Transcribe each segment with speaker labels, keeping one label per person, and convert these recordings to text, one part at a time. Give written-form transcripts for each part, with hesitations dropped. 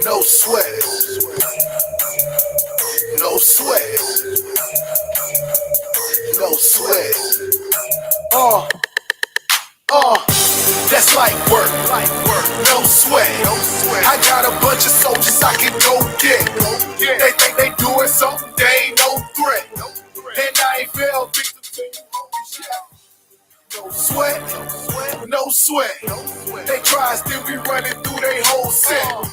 Speaker 1: No sweat, no sweat, no sweat. That's like work, no sweat. I got a bunch of soldiers I can go get. They think they doing something, they ain't no threat. And I ain't fell victim to you, holy shit. No sweat, no sweat. They try still be running through they whole set.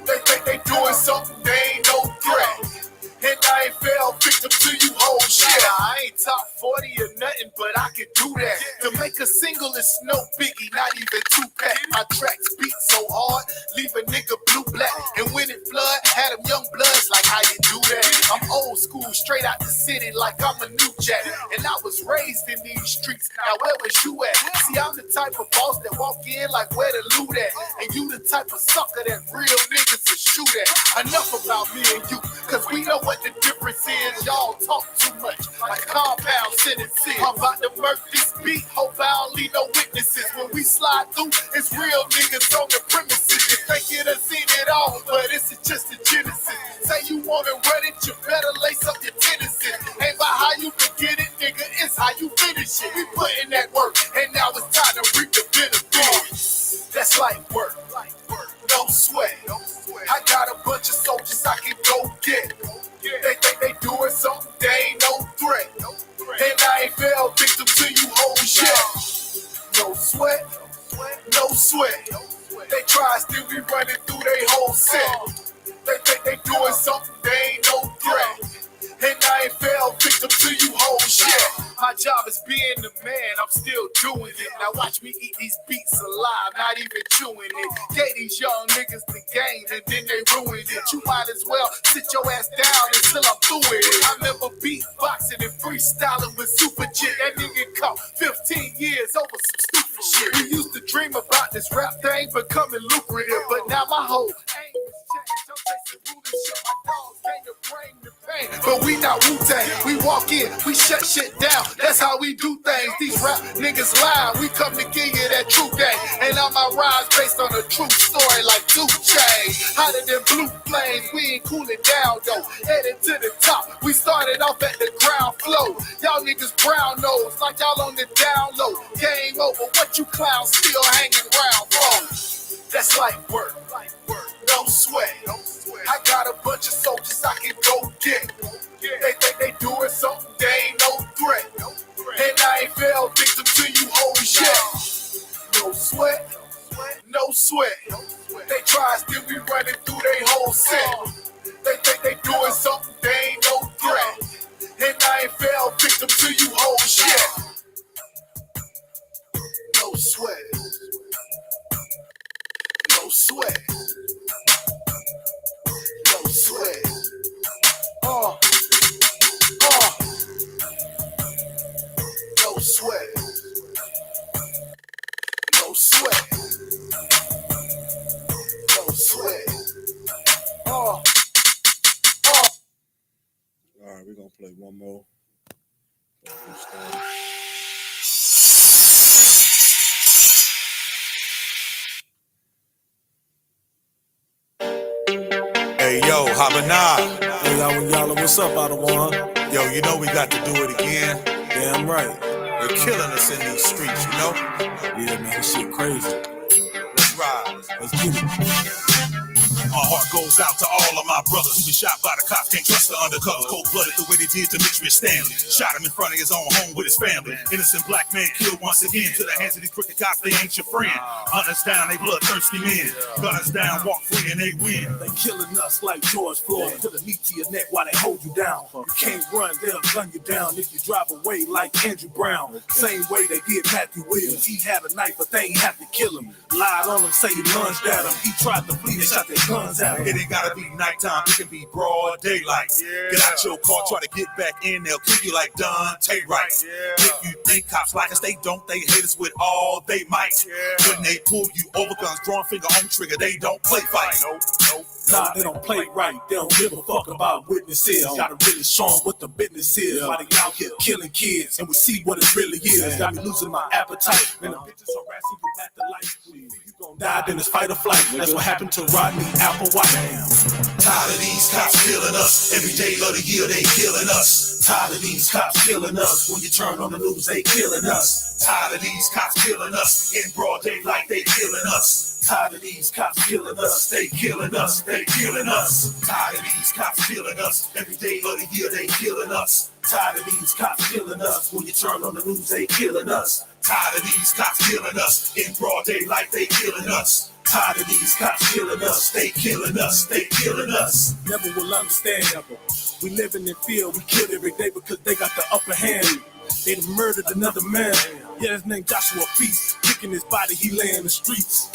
Speaker 1: They think they doing something, they ain't no threat. And I ain't fell victim to you whole shit. I ain't top 40 or nothing, but I can do that. To make a single is no biggie, not even 2-pack. My tracks beat so hard, leave a nigga blue-black. And when it flood, had them young bloods like how you do that. I'm old school, straight out the city like I'm a new jack. And I was raised in these streets, now where was you at? See, I'm the type of boss that walk in like where the loot at. And you the type of sucker that real niggas will shoot at. Enough about me and you, cause we know what the difference is. Y'all talk too much, like compound sentences. I'm about to murk this beat, hope I don't leave no witnesses. When we slide through, it's real niggas on the premises. You think you done seen it all, but this is just the genesis. Say you wanna run it, you better lace up your tendencies. Ain't about how you can get it, nigga, it's how you finish it. We put in that work, and now it's time to reap the benefits. That's like work, no sweat. I got a bunch of soldiers I can go get. They think they doing something, they ain't no threat. And I ain't fell victim to you whole shit. No sweat, no sweat. They try still be running through they whole set. They think they doing something, they ain't no threat. And I ain't fell victim to you whole shit. My job is being the man, I'm still doing it. Now watch me eat these beats alive, not even chewing it. Gave these young niggas the game and then they ruined it. You might as well sit your ass down until I'm through with it. I remember beatboxing and freestyling with Super Chick. That nigga caught 15 years over some stupid shit. We used to dream about this rap thing becoming lucrative, but now my whole aim has changed. I'm chasing rule and shit. My dogs came to bring the pain, but we not Wu-Tang. We walk in, we shut shit down. That's how we do things. These rap niggas lie. We come to give you that true game. And all my rhymes based on a true story like 2K. Hotter than blue flames. We ain't cooling down though. Headed to the top. We started off at the ground floor. Y'all niggas brown nose like y'all on the down low. Game over. What you clowns still hanging around for? That's like work. No sweat. I got a bunch of soldiers I can go get. They think they doing something, they ain't no threat. And I ain't fell victim to you whole shit. No sweat, no sweat. They try still be running through they whole set. They think they doing something, they ain't no threat. And I ain't fell victim to you whole shit. No sweat, no sweat, no sweat. No sweat, no sweat, no sweat. All
Speaker 2: right, we're gonna play one more.
Speaker 3: Hey, yo, YAHANNA.
Speaker 4: Hey, y'all, what's up, out of one?
Speaker 3: Yo, you know we got to do it again.
Speaker 4: Damn right.
Speaker 3: They're killing us in these streets, you know?
Speaker 4: Yeah, man, this shit crazy.
Speaker 3: Let's ride.
Speaker 4: Let's get it.
Speaker 3: My heart goes out to all of my brothers who been shot by the cops, can't trust the undercovers. Cold-blooded the way they did to Mitch Stanley. Shot him in front of his own home with his family. Innocent black man killed once again. To the hands of these crooked cops, they ain't your friend. Hunters down, they bloodthirsty men. Gunners down, walk free and they win.
Speaker 4: They killing us like George Floyd. Put a knee to your neck while they hold you down. You can't run, they'll gun you down if you drive away like Andrew Brown. Same way they did Matthew Williams. He had a knife, but they ain't have to kill him. Lied on him, say he lunged at him. He tried to flee, they shot their guns at him.
Speaker 3: It ain't gotta be nighttime, it can be broad daylight. Get out your car, try to get back in, they'll kill you like Dante Wright. If you think cops like us, they don't, they hate us with all they might. When they pull you over, guns drawn, finger on trigger, they don't play fight.
Speaker 4: Nah, they don't play right. They don't give a fuck about witnesses. Gotta really show them what the business is. Why they out here killing kids, and we see what it really is. Got me losing my appetite. And the bitches harassing you at the light. You gon' die, then it's fight or flight. That's what happened to Rodney Applewhite.
Speaker 3: Tired of these cops killing us. Every day of the year they killing us. Tired of these cops killing us. When you turn on the news, they killing us. Tired of these cops killing us. In broad daylight, they killing us. Tired of these cops killing us. They killing us. They killing us. Tired of these cops killing us. Every day of the year, they killing us. Tired of these cops killing us. When you turn on the news, they killing us. Tired of these cops killing us. In broad daylight, they killing us. Tired of these cops killing us. They killing us. They killing us.
Speaker 4: Never will understand. We living in fear. We kill every day because they got the upper hand. They done murdered another man. Yeah, his name Joshua Feast. Kicking his body, he lay in the streets.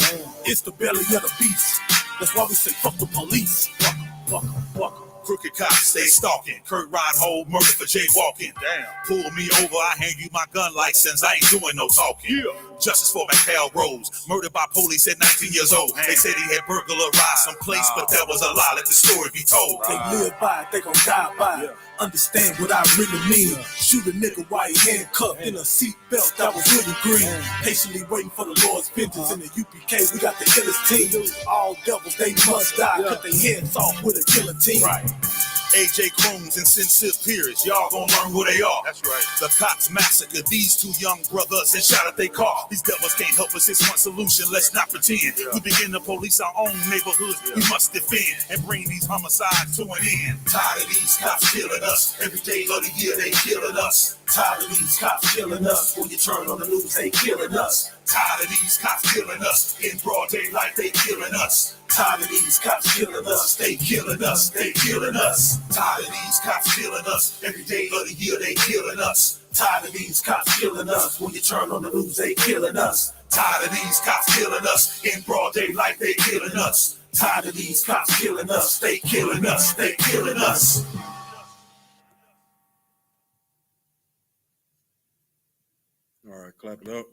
Speaker 4: It's the belly of the beast. That's why we say fuck the police. Fuck.
Speaker 3: Crooked cops stay stalking. Kurt Reinhold murdered for jaywalking. Damn. Pull me over, I hand you my gun license. I ain't doing no talking. Yeah. Justice for McHale Rose, murdered by police at 19 years old. They said he had burglarized some place, but that was a lie. Let the story be told.
Speaker 4: They live by it, they gon' die by it. Understand what I really mean. Shoot a nigga while he handcuffed in a seatbelt that was really green. Patiently waiting for the Lord's vengeance. In the UPK, we got the illest team. All devils, they must die. Cut their heads off with a guillotine.
Speaker 3: Right. AJ Croons and Sincere Pierce, y'all gon' learn who they are. That's right. The cops massacred these two young brothers and shot at their car. These devils can't help us, it's one solution, let's not pretend. We begin to police our own neighborhoods, we must defend and bring these homicides to an end. Tired of these cops killing us, every day of the year they killing us. Tired of these cops killing us, when you turn on the news they killing us. Tired of these cops killing us, in broad daylight they killing us. Tired of these cops killing us, they killing us, they killing us. Tired of these cops killing us, every day of the year they killing us. Tired of these cops killing us, when you turn on the news they killing us. Tired of these cops killing us, in broad daylight they killing us. Tired of these cops killing us, they killing us, they killing us.
Speaker 2: All right, clap it up.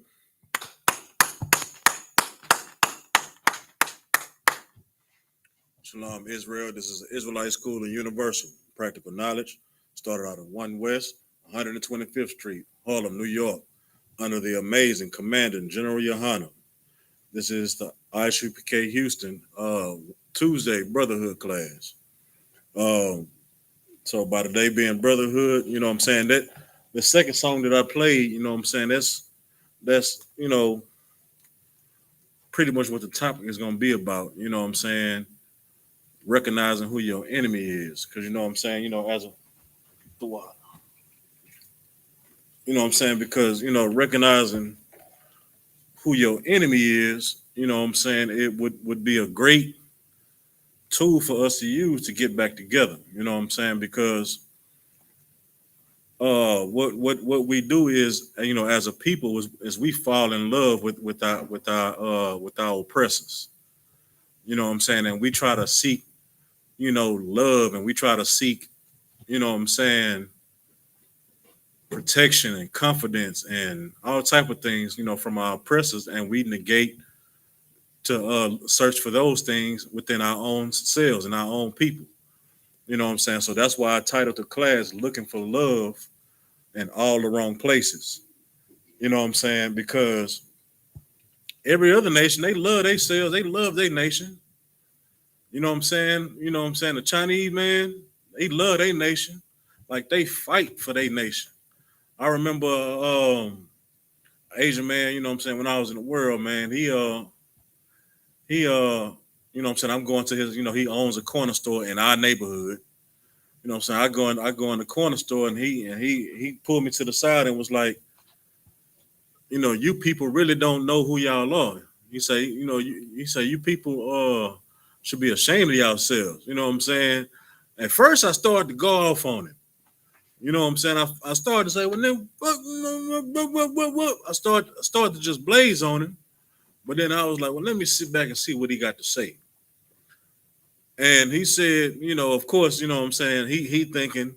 Speaker 2: Shalom, Israel. This is Israelite School and Universal Practical Knowledge. Started out at 1 West, 125th Street, Harlem, New York, under the amazing Commander General YAHANNA. This is the I.S.U.P.K. Houston Tuesday Brotherhood class. So by the day being Brotherhood, you know what I'm saying, that the second song that I played, you know what I'm saying, that's you know, pretty much what the topic is going to be about, you know what I'm saying, recognizing who your enemy is. Because, you know what I'm saying, you know, as a, you know what I'm saying, because, you know, recognizing who your enemy is, you know what I'm saying, it would be a great tool for us to use to get back together, you know what I'm saying, because what we do is, you know, as a people is we fall in love with our oppressors, you know what I'm saying, and we try to seek, you know, love, and we try to seek, you know what I'm saying, protection and confidence and all type of things, you know, from our oppressors, and we negate to search for those things within our own selves and our own people. You know what I'm saying? So that's why I titled the class Looking for Love in All the Wrong Places. You know what I'm saying? Because every other nation, they love themselves, they love their nation. You know what I'm saying? You know what I'm saying? The Chinese, man, they love their nation. Like, they fight for their nation. I remember Asian man, you know what I'm saying, when I was in the world, man, he you know what I'm saying, I'm going to his, you know, he owns a corner store in our neighborhood. You know what I'm saying? I go in the corner store, and he pulled me to the side and was like, you know, you people really don't know who y'all are. He say, you know, you people should be ashamed of yourselves. You know what I'm saying? At first I started to go off on him. You know what I'm saying? I started to say, well, then what? I started to just blaze on him. But then I was like, well, let me sit back and see what he got to say. And he said, you know, of course, you know what I'm saying, he thinking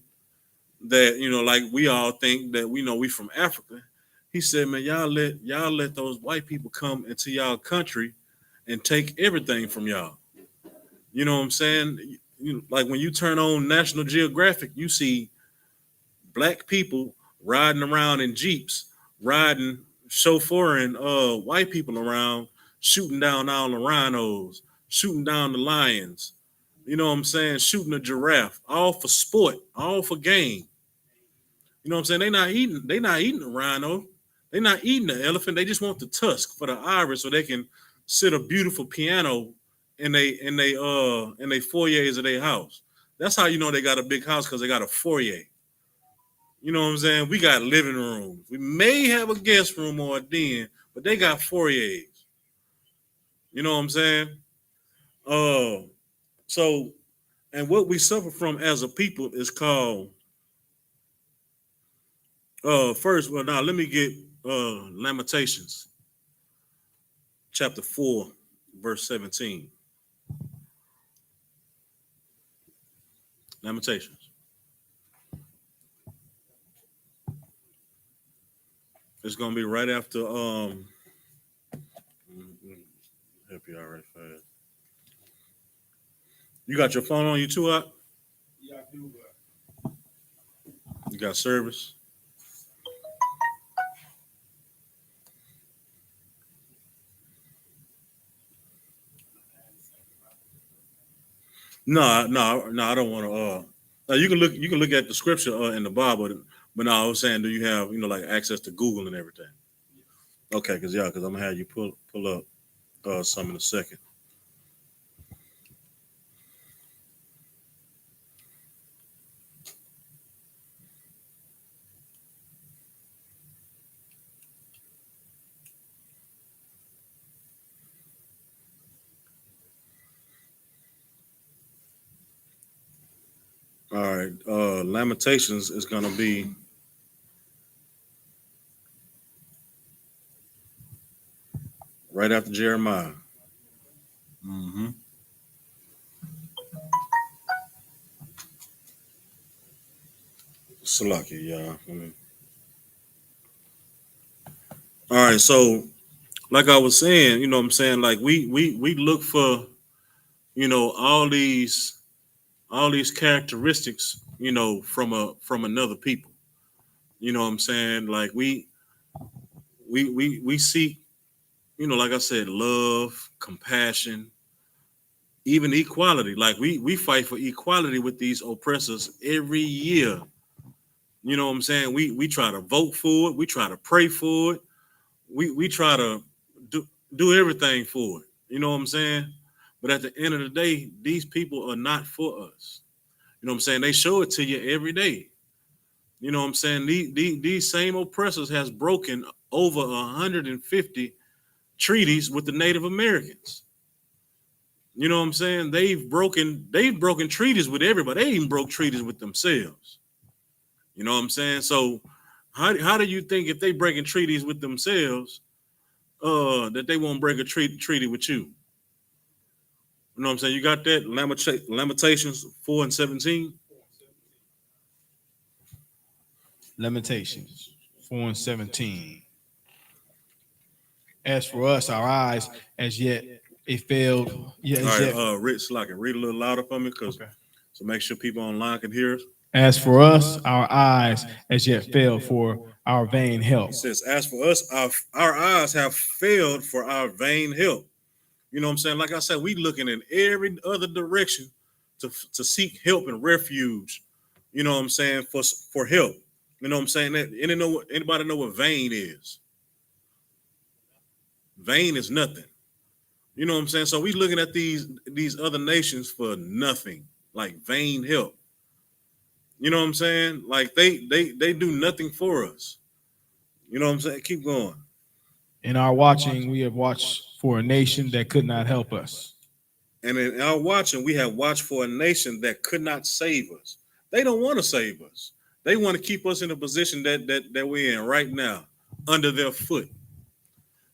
Speaker 2: that, you know, like we all think that we know we from Africa. He said, man, y'all let those white people come into y'all country and take everything from y'all. You know what I'm saying? Like when you turn on National Geographic, you see black people riding around in Jeeps, riding, chauffeuring white people around, shooting down all the rhinos, shooting down the lions. You know what I'm saying? Shooting a giraffe, all for sport, all for game. You know what I'm saying? They not eating the rhino. They're not eating the elephant. They just want the tusk for the iris so they can sit a beautiful piano in they foyers of their house. That's how you know they got a big house, because they got a foyer. You know what I'm saying? We got living rooms. We may have a guest room or a den, but they got foyers. You know what I'm saying? So, and what we suffer from as a people is called first. Well, now let me get Lamentations chapter 4, verse 17. Lamentations. It's gonna be right after help you out right fast. You got your phone on you too, Up?
Speaker 4: Yeah, I do.
Speaker 2: You got service? No, I don't want to. No, you can look at the scripture in the Bible, but no, I was saying, do you have like access to Google and everything? Okay, because I'm gonna have you pull up some in a second. All right, Lamentations is gonna be right after Jeremiah. Mm-hmm. Salaki, yeah. All right, so like I was saying, you know what I'm saying, like we look for all these characteristics, from another people. You know what I'm saying? Like we seek, like I said, love, compassion, even equality. Like we fight for equality with these oppressors every year. You know what I'm saying? We try to vote for it, we try to pray for it, we try to do everything for it. You know what I'm saying? But at the end of the day, these people are not for us. You know what I'm saying? They show it to you every day. You know what I'm saying? These same oppressors has broken over 150 treaties with the Native Americans. You know what I'm saying? They've broken treaties with everybody. They even broke treaties with themselves. You know what I'm saying? So how do you think if they breaking treaties with themselves, that they won't break a treaty with you? You know what I'm saying? You got that Lamentations 4 and 17.
Speaker 5: Lamentations 4 and 17. As for us, our eyes as yet it failed. Yeah,
Speaker 2: All
Speaker 5: as
Speaker 2: right,
Speaker 5: yet.
Speaker 2: Rich, so I can read a little louder for me,
Speaker 5: Okay.
Speaker 2: so make sure people online can hear us.
Speaker 5: As for us, our eyes as yet failed for our vain help.
Speaker 2: He says, as for us, our eyes have failed for our vain help. You know what I'm saying? Like I said, we looking in every other direction to seek help and refuge. You know what I'm saying? For help. You know what I'm saying? Anybody know what vain is? Vain is nothing. You know what I'm saying? So we looking at these other nations for nothing, like vain help. You know what I'm saying? Like they do nothing for us. You know what I'm saying? Keep going.
Speaker 5: In our watching, we have watched for a nation that could not help us.
Speaker 2: And in our watching, we have watched for a nation that could not save us. They don't want to save us. They want to keep us in a position that we're in right now, under their foot.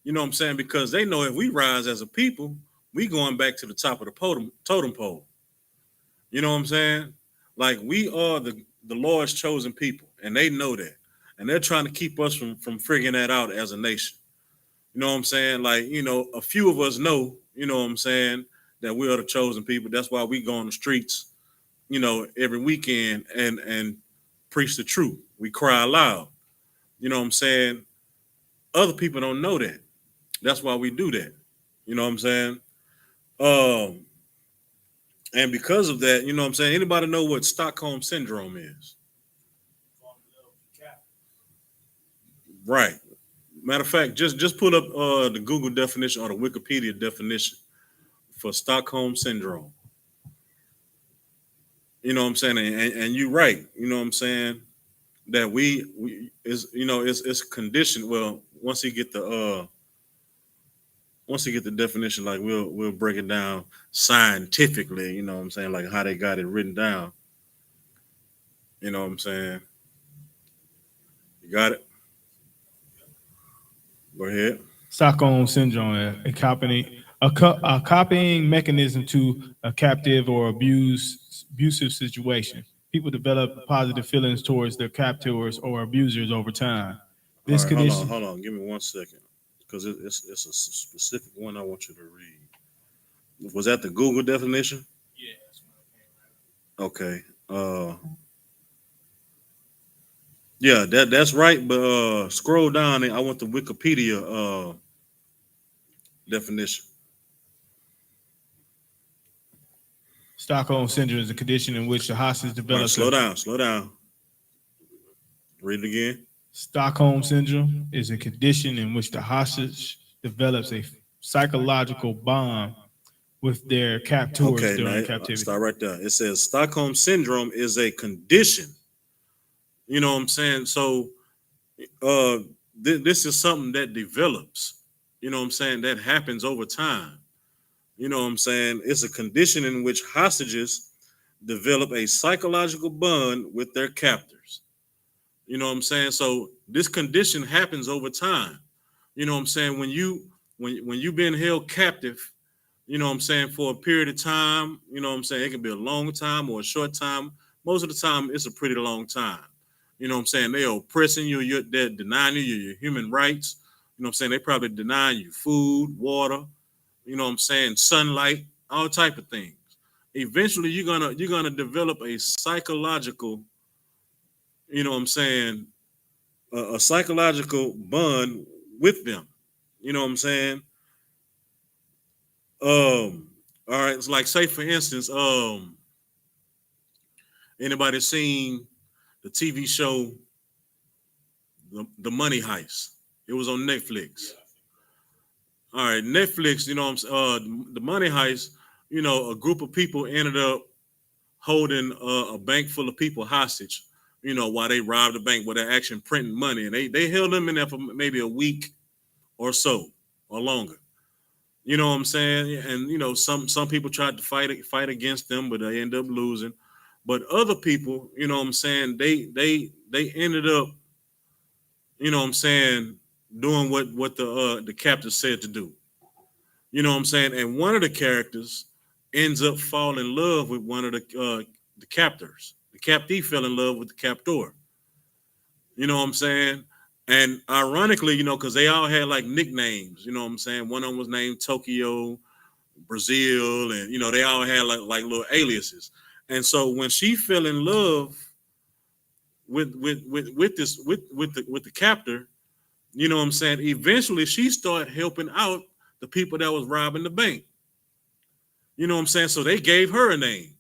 Speaker 2: You know what I'm saying? Because they know if we rise as a people, we going back to the top of the totem pole. You know what I'm saying? Like we are the Lord's chosen people, and they know that. And they're trying to keep us from figuring that out as a nation. You know what I'm saying? Like, a few of us know, you know what I'm saying, that we are the chosen people. That's why we go on the streets, you know, every weekend and preach the truth. We cry loud. You know what I'm saying? Other people don't know that. That's why we do that. You know what I'm saying? And because of that, you know what I'm saying? Anybody know what Stockholm Syndrome is? Right. Matter of fact, just pull up the Google definition or the Wikipedia definition for Stockholm Syndrome. You know what I'm saying? And you're right. You know what I'm saying? That we is, you know, it's conditioned. Well, once you get the definition, like we'll break it down scientifically, you know what I'm saying, like how they got it written down. You know what I'm saying? You got it? Go ahead.
Speaker 5: Stockholm Syndrome, a copying mechanism to a captive or abusive situation. People develop positive feelings towards their captors or abusers over time.
Speaker 2: All
Speaker 5: This
Speaker 2: right,
Speaker 5: condition,
Speaker 2: hold on. Give me 1 second, because it's a specific one I want you to read. Was that the Google definition? Okay. Yeah, that's right. But scroll down and I want the Wikipedia definition.
Speaker 5: Stockholm Syndrome is a condition in which the hostage
Speaker 2: All right,
Speaker 5: develops.
Speaker 2: slow down. Read it again.
Speaker 5: Stockholm Syndrome is a condition in which the hostage develops a psychological bond with their captors
Speaker 2: Okay,
Speaker 5: during
Speaker 2: now
Speaker 5: captivity.
Speaker 2: start right there. It says Stockholm Syndrome is a condition. You know what I'm saying? So this is something that develops. You know what I'm saying? That happens over time. You know what I'm saying? It's a condition in which hostages develop a psychological bond with their captors. You know what I'm saying? So this condition happens over time. You know what I'm saying? When you've been held captive, you know what I'm saying, for a period of time, you know what I'm saying, it can be a long time or a short time. Most of the time, it's a pretty long time. You know what I'm saying? They're oppressing you, they're denying you your human rights. You know what I'm saying? They probably denying you food, water, you know what I'm saying, sunlight, all type of things. Eventually, you're gonna develop a psychological, you know what I'm saying, a psychological bond with them. You know what I'm saying? All right, it's like, say for instance, anybody seen the TV show the Money Heist? It was on Netflix. All right, Netflix, you know, the Money Heist, you know, a group of people ended up holding a bank full of people hostage, you know, while they robbed the bank, where they're actually printing money. And they held them in there for maybe a week or so or longer. You know what I'm saying? And, you know, some people tried to fight against them, but they ended up losing. But other people, you know what I'm saying, they ended up, you know what I'm saying, doing what the captor said to do. You know what I'm saying? And one of the characters ends up falling in love with one of the captors. The captee fell in love with the captor. You know what I'm saying? And ironically, you know, because they all had like nicknames, you know what I'm saying? One of them was named Tokyo, Brazil, and you know, they all had like little aliases. And so when she fell in love with the captor, you know what I'm saying, eventually she started helping out the people that was robbing the bank. You know what I'm saying? So they gave her a name.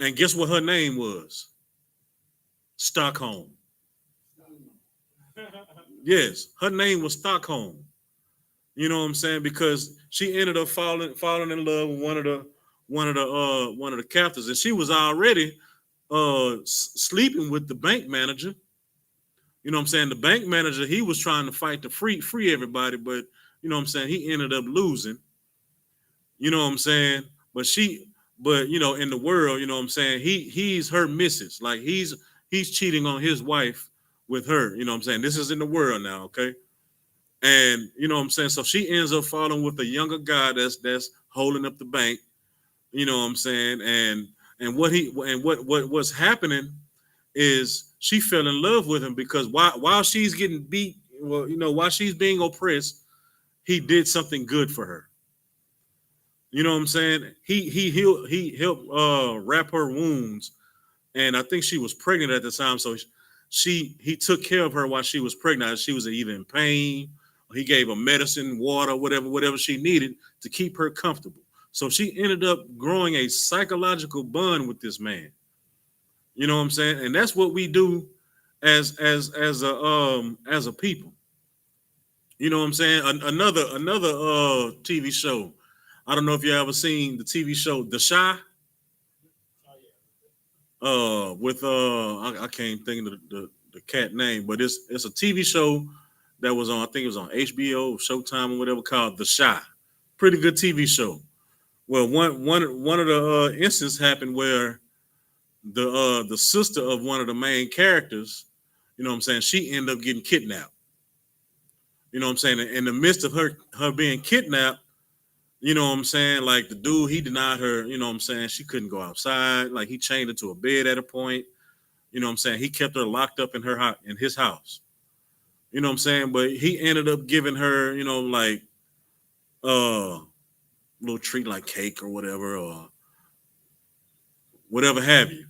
Speaker 2: And guess what her name was? Stockholm. Yes, her name was Stockholm. You know what I'm saying? Because she ended up falling in love with one of the captors, and she was already sleeping with the bank manager. You know what I'm saying? The bank manager, he was trying to fight to free everybody, but you know what I'm saying, he ended up losing. You know what I'm saying? But you know, in the world, you know what I'm saying, he's her missus. Like he's cheating on his wife with her. You know what I'm saying? This is in the world now, okay? And you know what I'm saying? So she ends up falling with a younger guy that's holding up the bank. You know what I'm saying? And what's happening is she fell in love with him because while she's getting beat, well, you know, while she's being oppressed, he did something good for her. You know what I'm saying? He helped wrap her wounds, and I think she was pregnant at the time, so he took care of her while she was pregnant. She was either in pain, or he gave her medicine, water, whatever she needed to keep her comfortable. So she ended up growing a psychological bond with this man. You know what I'm saying? And that's what we do as a people. You know what I'm saying? Another TV show. I don't know if you ever seen the TV show The Shy. With I can't think of the cat name, but it's a TV show that was on, I think it was on HBO, Showtime, or whatever, called The Shy. Pretty good TV show. Well, one of the instances happened where the sister of one of the main characters, you know what I'm saying, she ended up getting kidnapped. You know what I'm saying? In the midst of her being kidnapped, you know what I'm saying, like the dude, he denied her, you know what I'm saying, she couldn't go outside. Like he chained her to a bed at a point. You know what I'm saying? He kept her locked up in his house. You know what I'm saying? But he ended up giving her, you know, like little treat like cake or whatever have you.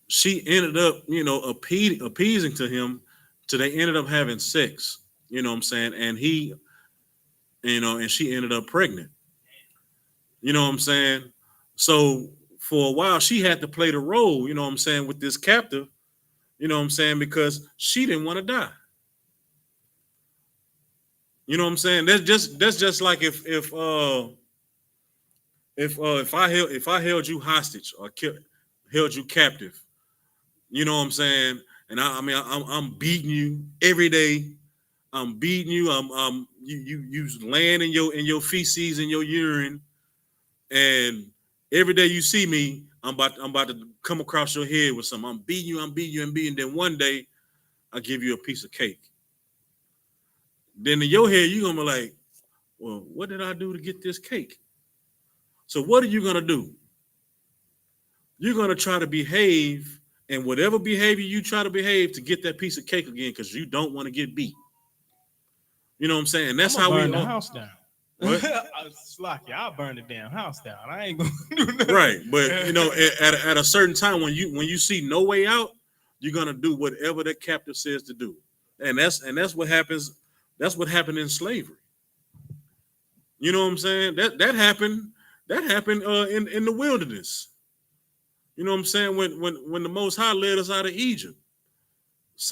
Speaker 2: She ended up, you know, appeasing to him till they ended up having sex. You know what I'm saying? And he, you know, and she ended up pregnant. You know what I'm saying? So for a while, she had to play the role, you know what I'm saying, with this captive, you know what I'm saying, because she didn't want to die. You know what I'm saying? That's just like if I held you hostage or held you captive, you know what I'm saying? And I mean I'm beating you every day. I'm beating you. You land in your feces and your urine, and every day you see me, I'm about to come across your head with something. I'm beating you. Then one day I give you a piece of cake. Then in your head you're gonna be like, well, what did I do to get this cake? So what are you gonna do? You're gonna try to behave, and whatever behavior you try to behave to get that piece of cake again, because you don't want to get beat. You know what I'm saying? That's how we
Speaker 5: burn the house down.
Speaker 2: What?
Speaker 5: I'll burn the damn house down. I ain't gonna do nothing.
Speaker 2: Right, but you know, at a certain time when you see no way out, you're gonna do whatever the captive says to do, and that's what happens. That's what happened in slavery. You know what I'm saying? That happened. That happened in the wilderness. You know what I'm saying? When the Most High led us out of Egypt,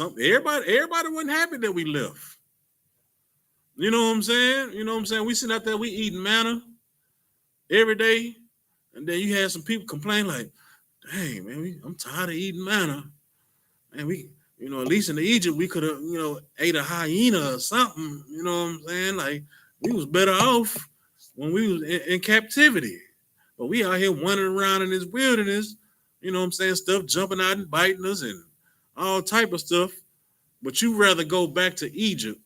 Speaker 2: everybody wasn't happy that we left. You know what I'm saying? You know what I'm saying? We sitting out there, we eating manna every day, and then you had some people complain like, "Dang man, I'm tired of eating manna, and we, you know, at least in Egypt we could have, you know, ate a hyena or something. You know what I'm saying? Like we was better off when we was in captivity, but we out here wandering around in this wilderness. You know what I'm saying? Stuff jumping out and biting us and all type of stuff. But you rather go back to Egypt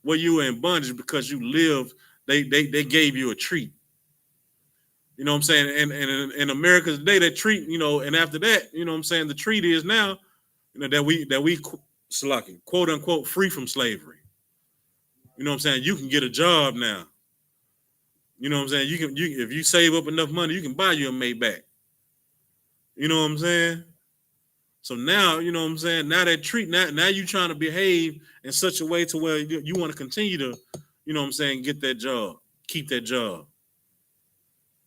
Speaker 2: where you were in bondage because you lived. They gave you a treat. You know what I'm saying? And in America today, that treat, you know, and after that, you know what I'm saying, the treat is now, you know, that we quote unquote free from slavery. You know what I'm saying? You can get a job now. You know what I'm saying? You if you save up enough money, you can buy you a Maybach. You know what I'm saying? So now, you know what I'm saying? Now that treat, now you trying to behave in such a way to where you want to continue to, you know what I'm saying, get that job, keep that job.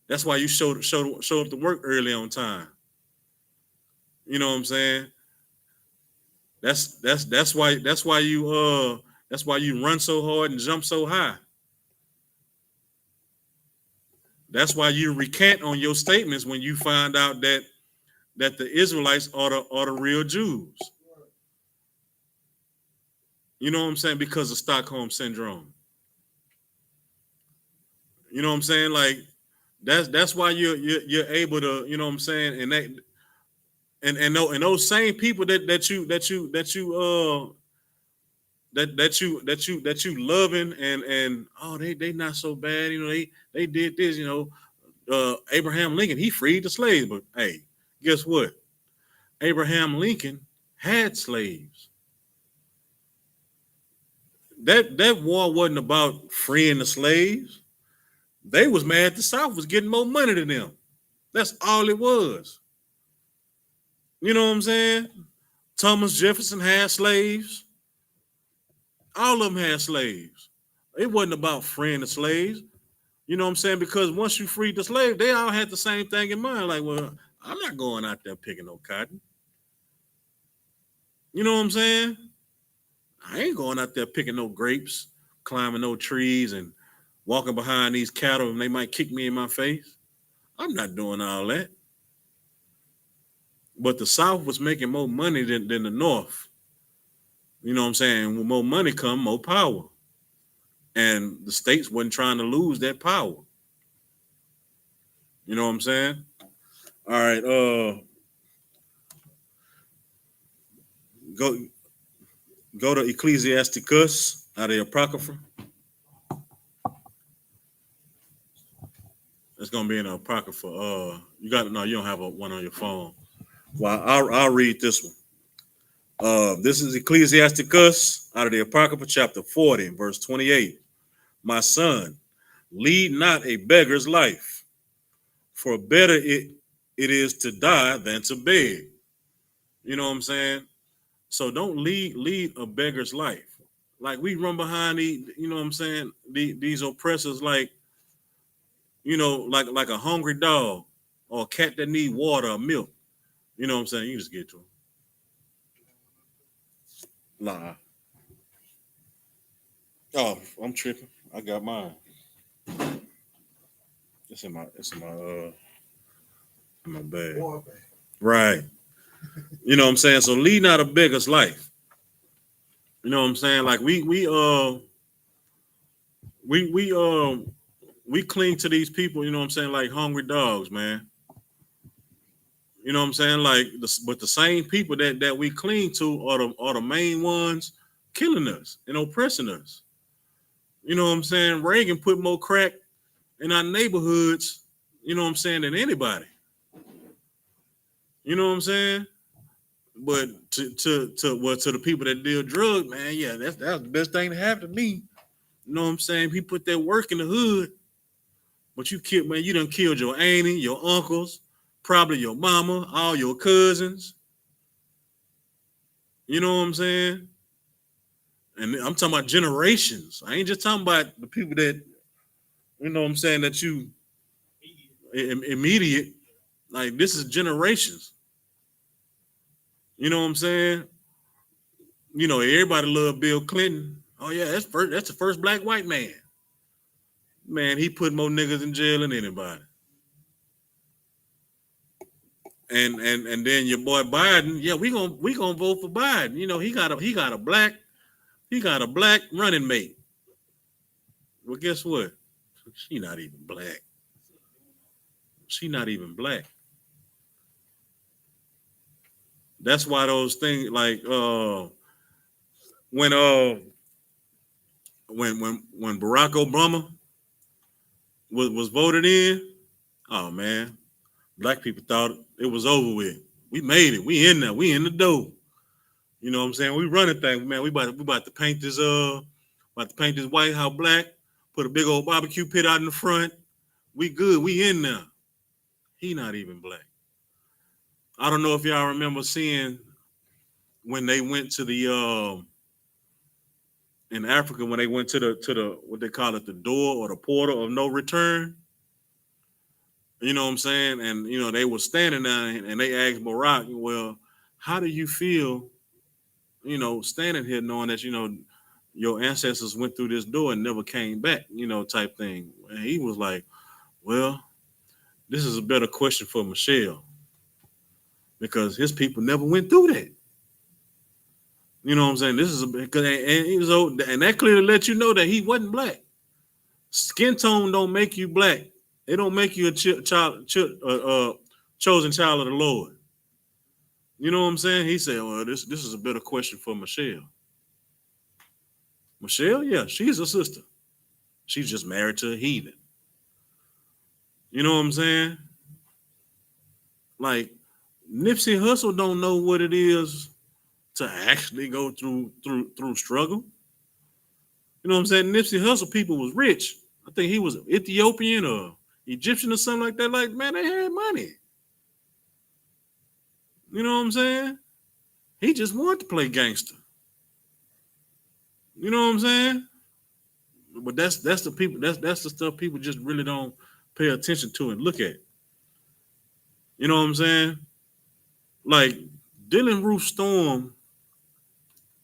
Speaker 2: That's why you show up to work early on time. You know what I'm saying? That's why you run so hard and jump so high. That's why you recant on your statements when you find out that the Israelites are the real Jews. You know what I'm saying? Because of Stockholm Syndrome. You know what I'm saying? Like that's why you're able to, you know what I'm saying? And those same people that you loving and oh they not so bad, you know, they did this, you know, Abraham Lincoln, he freed the slaves, but hey, guess what? Abraham Lincoln had slaves. That war wasn't about freeing the slaves. They was mad the South was getting more money than them. That's all it was. You know what I'm saying? Thomas Jefferson had slaves. All of them had slaves. It wasn't about freeing the slaves. You know what I'm saying? Because once you freed the slave, they all had the same thing in mind. Like, well, I'm not going out there picking no cotton. You know what I'm saying? I ain't going out there picking no grapes, climbing no trees, and walking behind these cattle, and they might kick me in my face. I'm not doing all that. But the South was making more money than the North. You know what I'm saying? When more money come, more power. And the states wasn't trying to lose that power. You know what I'm saying? All right, go to Ecclesiasticus out of the Apocrypha. It's gonna be in the Apocrypha. You don't have one on your phone. Well, I'll read this one. This is Ecclesiasticus out of the Apocrypha, chapter 40, verse 28. My son, lead not a beggar's life, for better it is to die than to beg. You know what I'm saying? So don't lead a beggar's life. Like we run behind these, you know what I'm saying? These oppressors, like, you know, like a hungry dog or a cat that need water or milk. You know what I'm saying? You just get to them. Nah. Oh, I'm tripping. I got mine. It's in my bag. Right. You know what I'm saying? So lead not a beggar's life. You know what I'm saying? Like we cling to these people, you know what I'm saying, like hungry dogs, man. You know what I'm saying? Like but the same people that we cling to are the main ones killing us and oppressing us. You know what I'm saying? Reagan put more crack in our neighborhoods, you know what I'm saying, than anybody. You know what I'm saying? But to the people that deal drugs, man, yeah, that's the best thing to happen to me. You know what I'm saying? He put that work in the hood, but you done killed your auntie, your uncles, probably your mama, all your cousins. You know what I'm saying? And I'm talking about generations. I ain't just talking about the people that, you know what I'm saying, that you immediate. Like this is generations. You know what I'm saying? You know, everybody love Bill Clinton. Oh yeah, that's the first black white man. Man, he put more niggas in jail than anybody. And then your boy Biden, yeah, we gonna vote for Biden. You know, he got a black running mate. Well, guess what? She not even black. She not even black. That's why those things like when Barack Obama was voted in, oh man, black people thought it was over with. We made it. We in there. We in the door. You know what I'm saying? We running things, man. We about to paint this White House black. Put a big old barbecue pit out in the front. We good. We in there. He not even black. I don't know if y'all remember seeing when they went to the in Africa, when they went to the what they call it, the door or the portal of no return. You know what I'm saying? And you know, they were standing there and they asked Barack, well, how do you feel, you know, standing here knowing that, you know, your ancestors went through this door and never came back, you know, type thing. And he was like, well, this is a better question for Michelle because his people never went through that. You know what I'm saying? This is because and that clearly let you know that he wasn't black. Skin tone don't make you black. It don't make you a chosen child of the Lord. You know what I'm saying? He said, well, this is a better question for Michelle. Michelle, yeah, she's a sister. She's just married to a heathen. You know what I'm saying? Like Nipsey Hussle don't know what it is to actually go through struggle. You know what I'm saying? Nipsey Hussle people was rich. I think he was Ethiopian or Egyptian or something like that. Like, man, they had money. You know what I'm saying? He just wanted to play gangster. You know what I'm saying? But that's the people, that's the stuff people just really don't pay attention to and look at. You know what I'm saying? Like Dylan Roof Storm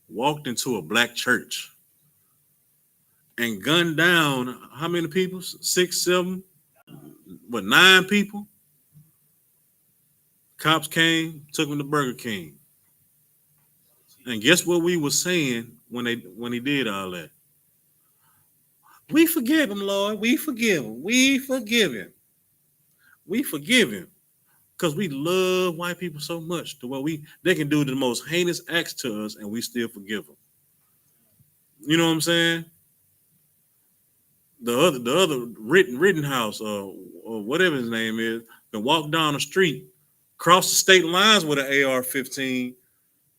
Speaker 2: walked into a black church and gunned down how many people? 6, 7, 9 people? Cops came, took him to Burger King. And guess what we were saying when he did all that? We forgive him, Lord. We forgive him. We forgive him. We forgive him. Because we love white people so much to where they can do the most heinous acts to us and we still forgive them. You know what I'm saying? The other Rittenhouse or whatever his name is can walk down the street, cross the state lines with an AR-15,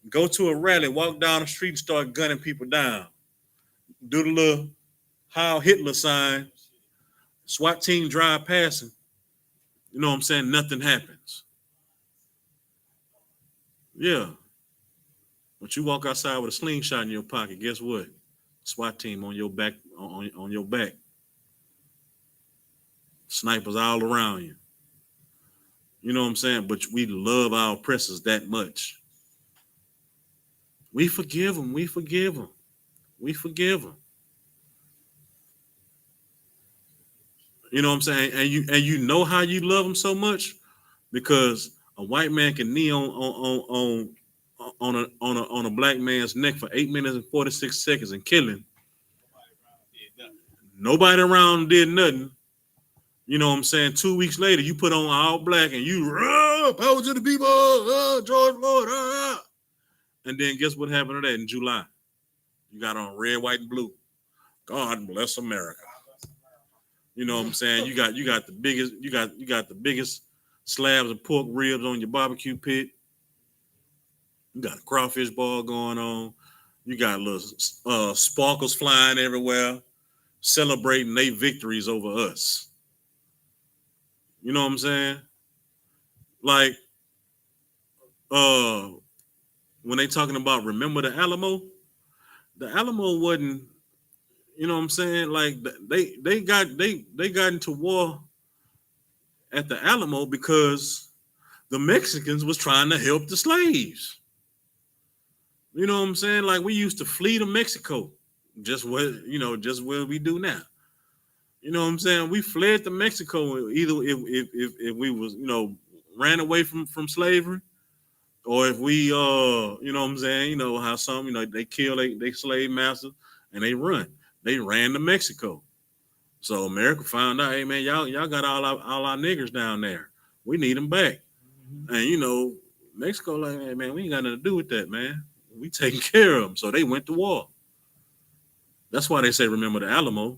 Speaker 2: go to a rally, walk down the street and start gunning people down. Do the little Heil Hitler sign, SWAT team drive passing. You know what I'm saying? Nothing happens. Yeah. But you walk outside with a slingshot in your pocket, guess what? SWAT team on your back, on your back. Snipers all around you. You know what I'm saying? But we love our oppressors that much. We forgive them. We forgive them. We forgive them. You know what I'm saying? And you know how you love them so much because a white man can knee on a black man's neck for 8 minutes and 46 seconds and kill him. Nobody around did nothing. You know what I'm saying? 2 weeks later, you put on all black and you power to the people, George Floyd. And then guess what happened to that in July? You got on red, white, and blue. God bless America. You know what I'm saying? You got the biggest slabs of pork ribs on your barbecue pit. You got a crawfish ball going on. You got little sparkles flying everywhere, celebrating their victories over us. You know what I'm saying? Like, when they talking about remember the Alamo wasn't, you know what I'm saying? Like they got into war at the Alamo because the Mexicans was trying to help the slaves. You know what I'm saying? Like we used to flee to Mexico, just what we do now. You know what I'm saying? We fled to Mexico either if we was, ran away from slavery, or if we you know what I'm saying, you know how some, they kill they slave masters and they run. They ran to Mexico. So America found out, hey man, y'all got all our niggers down there. We need them back. And Mexico like, hey man, we ain't got nothing to do with that, man. We taking care of them. So they went to war. That's why they say remember the Alamo.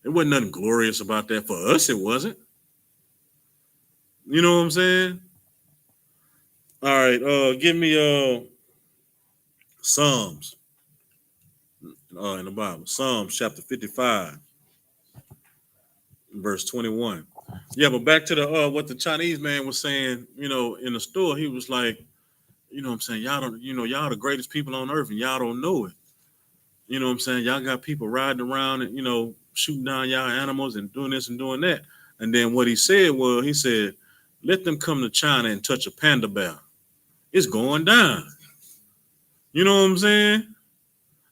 Speaker 2: There wasn't nothing glorious about that. For us, it wasn't. You know what I'm saying? All right, give me Psalms in the Bible. Psalms chapter 55, verse 21. Yeah, but back to the what the Chinese man was saying, in the store, he was like, you know what I'm saying, y'all don't, y'all the greatest people on earth and y'all don't know it. You know what I'm saying? Y'all got people riding around and, shooting down y'all animals and doing this and doing that. And then what he said was, he said, let them come to China and touch a panda bear. It's going down. You know what I'm saying?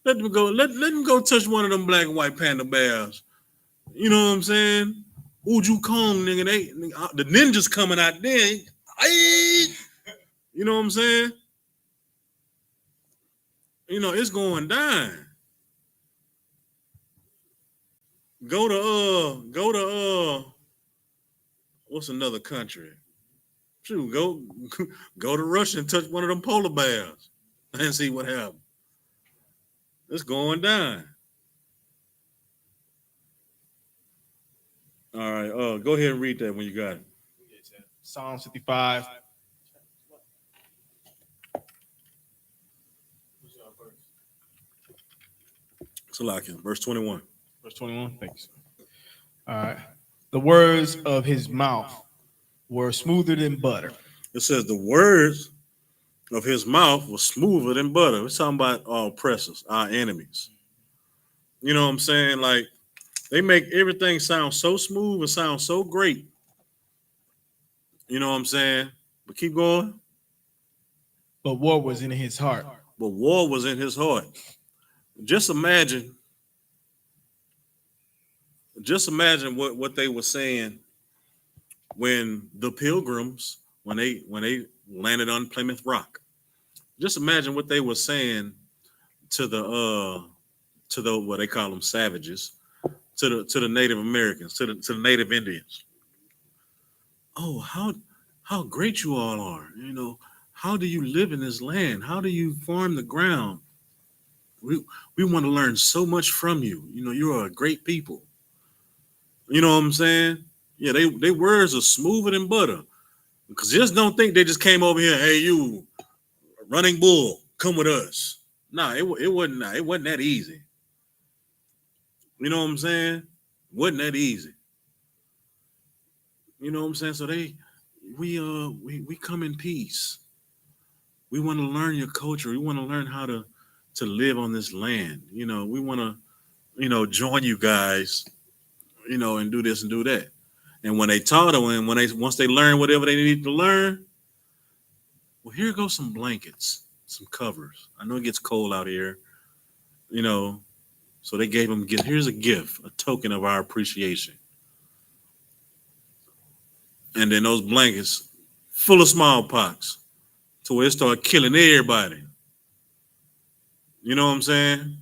Speaker 2: Let them go touch one of them black and white panda bears. You know what I'm saying? Uju Kong, nigga, the ninjas coming out there. You know what I'm saying? It's going down. Go to what's another country? Shoot, go to Russia and touch one of them polar bears and see what happens. It's going down. All right, go ahead and read that when you got it.
Speaker 5: Psalm 55.
Speaker 2: Salakia, verse 21.
Speaker 5: Verse 21. Thanks. All right. The words of his mouth were smoother than butter.
Speaker 2: It says the words of his mouth were smoother than butter. We're talking about our oppressors, our enemies. You know what I'm saying? Like, they make everything sound so smooth and sound so great. You know what I'm saying? But keep going.
Speaker 5: But war was in his heart.
Speaker 2: But war was in his heart. Just imagine what they were saying when the Pilgrims, when they landed on Plymouth Rock. Just imagine what they were saying to the what they call them savages, to the Native Americans, to the Native Indians. Oh, how great you all are. You know, how do you live in this land? How do you farm the ground? We want to learn so much from you. You know, you are a great people. You know what I'm saying? Yeah, they words are smoother than butter. Because just don't think they just came over here, hey, you running bull, come with us. Nah, it wasn't that easy. You know what I'm saying? Wasn't that easy. You know what I'm saying? So we come in peace. We want to learn your culture. We want to learn how to live on this land. You know, we want to, join you guys, and do this and do that. And when they taught them, and once they learn whatever they need to learn, well, here goes some blankets, some covers. I know it gets cold out here, so they gave them gift. Here's a gift, a token of our appreciation. And then those blankets full of smallpox to where it started killing everybody. You know what I'm saying?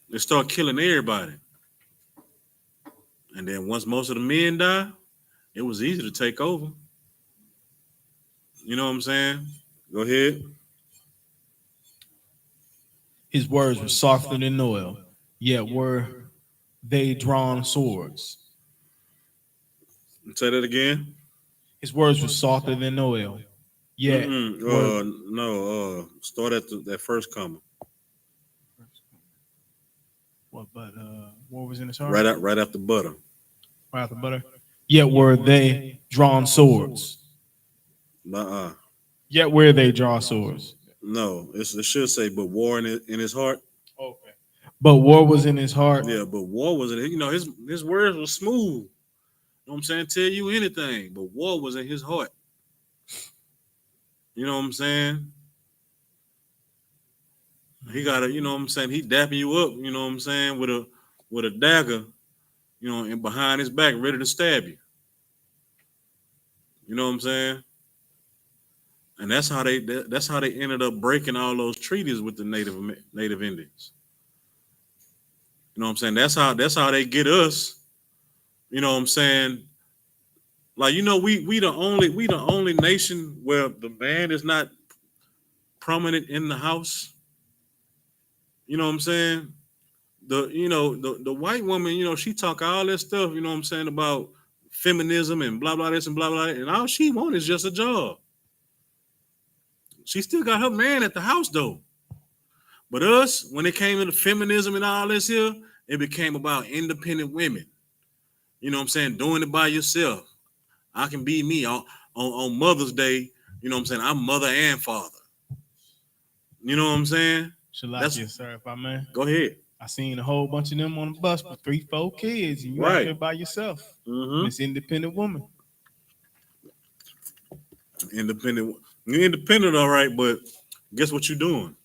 Speaker 2: They start killing everybody. And then once most of the men die, it was easy to take over. You know what I'm saying? Go ahead.
Speaker 5: His words were softer than oil, yet were they drawn swords.
Speaker 2: Say that again.
Speaker 5: His words were softer than oil, yet
Speaker 2: start at that first comma.
Speaker 5: What was in his heart?
Speaker 2: Right after butter.
Speaker 5: Right after butter. Yet were they drawn swords. Yet were they drawn swords.
Speaker 2: No, it should say, but war in his heart.
Speaker 5: Okay. But war was in his heart.
Speaker 2: Yeah, but war was in it. His words were smooth. You know what I'm saying? Tell you anything, but war was in his heart. You know what I'm saying? He got he dapping you up, you know what I'm saying, with a dagger, and behind his back, ready to stab you. You know what I'm saying? And that's how they ended up breaking all those treaties with the Native Indians. You know what I'm saying? That's how they get us. You know what I'm saying? Like, we the only nation where the man is not prominent in the house. You know what I'm saying? The white woman, she talk all that stuff, you know what I'm saying, about feminism and blah blah this and blah blah, and all she wants is just a job. She still got her man at the house though. But us, when it came to feminism and all this here, it became about independent women. You know what I'm saying? Doing it by yourself. I can be me on Mother's Day. You know what I'm saying? I'm mother and father. You know what I'm saying?
Speaker 5: Shalakia, sir, if I may.
Speaker 2: Go ahead.
Speaker 5: I seen a whole bunch of them on the bus with 3-4 kids, and you
Speaker 2: right
Speaker 5: out there by yourself.
Speaker 2: Mm-hmm.
Speaker 5: This independent woman.
Speaker 2: Independent. You're independent, all right, but guess what you're doing?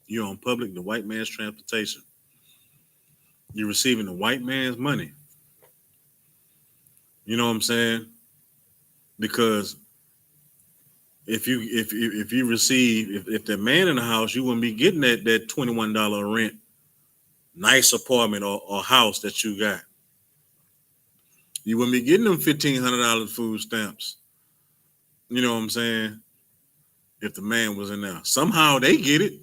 Speaker 2: You're on the white man's transportation. You're receiving the white man's money. You know what I'm saying? Because if you receive, if the man in the house, you wouldn't be getting that $21 rent, nice apartment or house that you got. You wouldn't be getting them $1,500 food stamps. You know what I'm saying? If the man was in there, somehow they get it.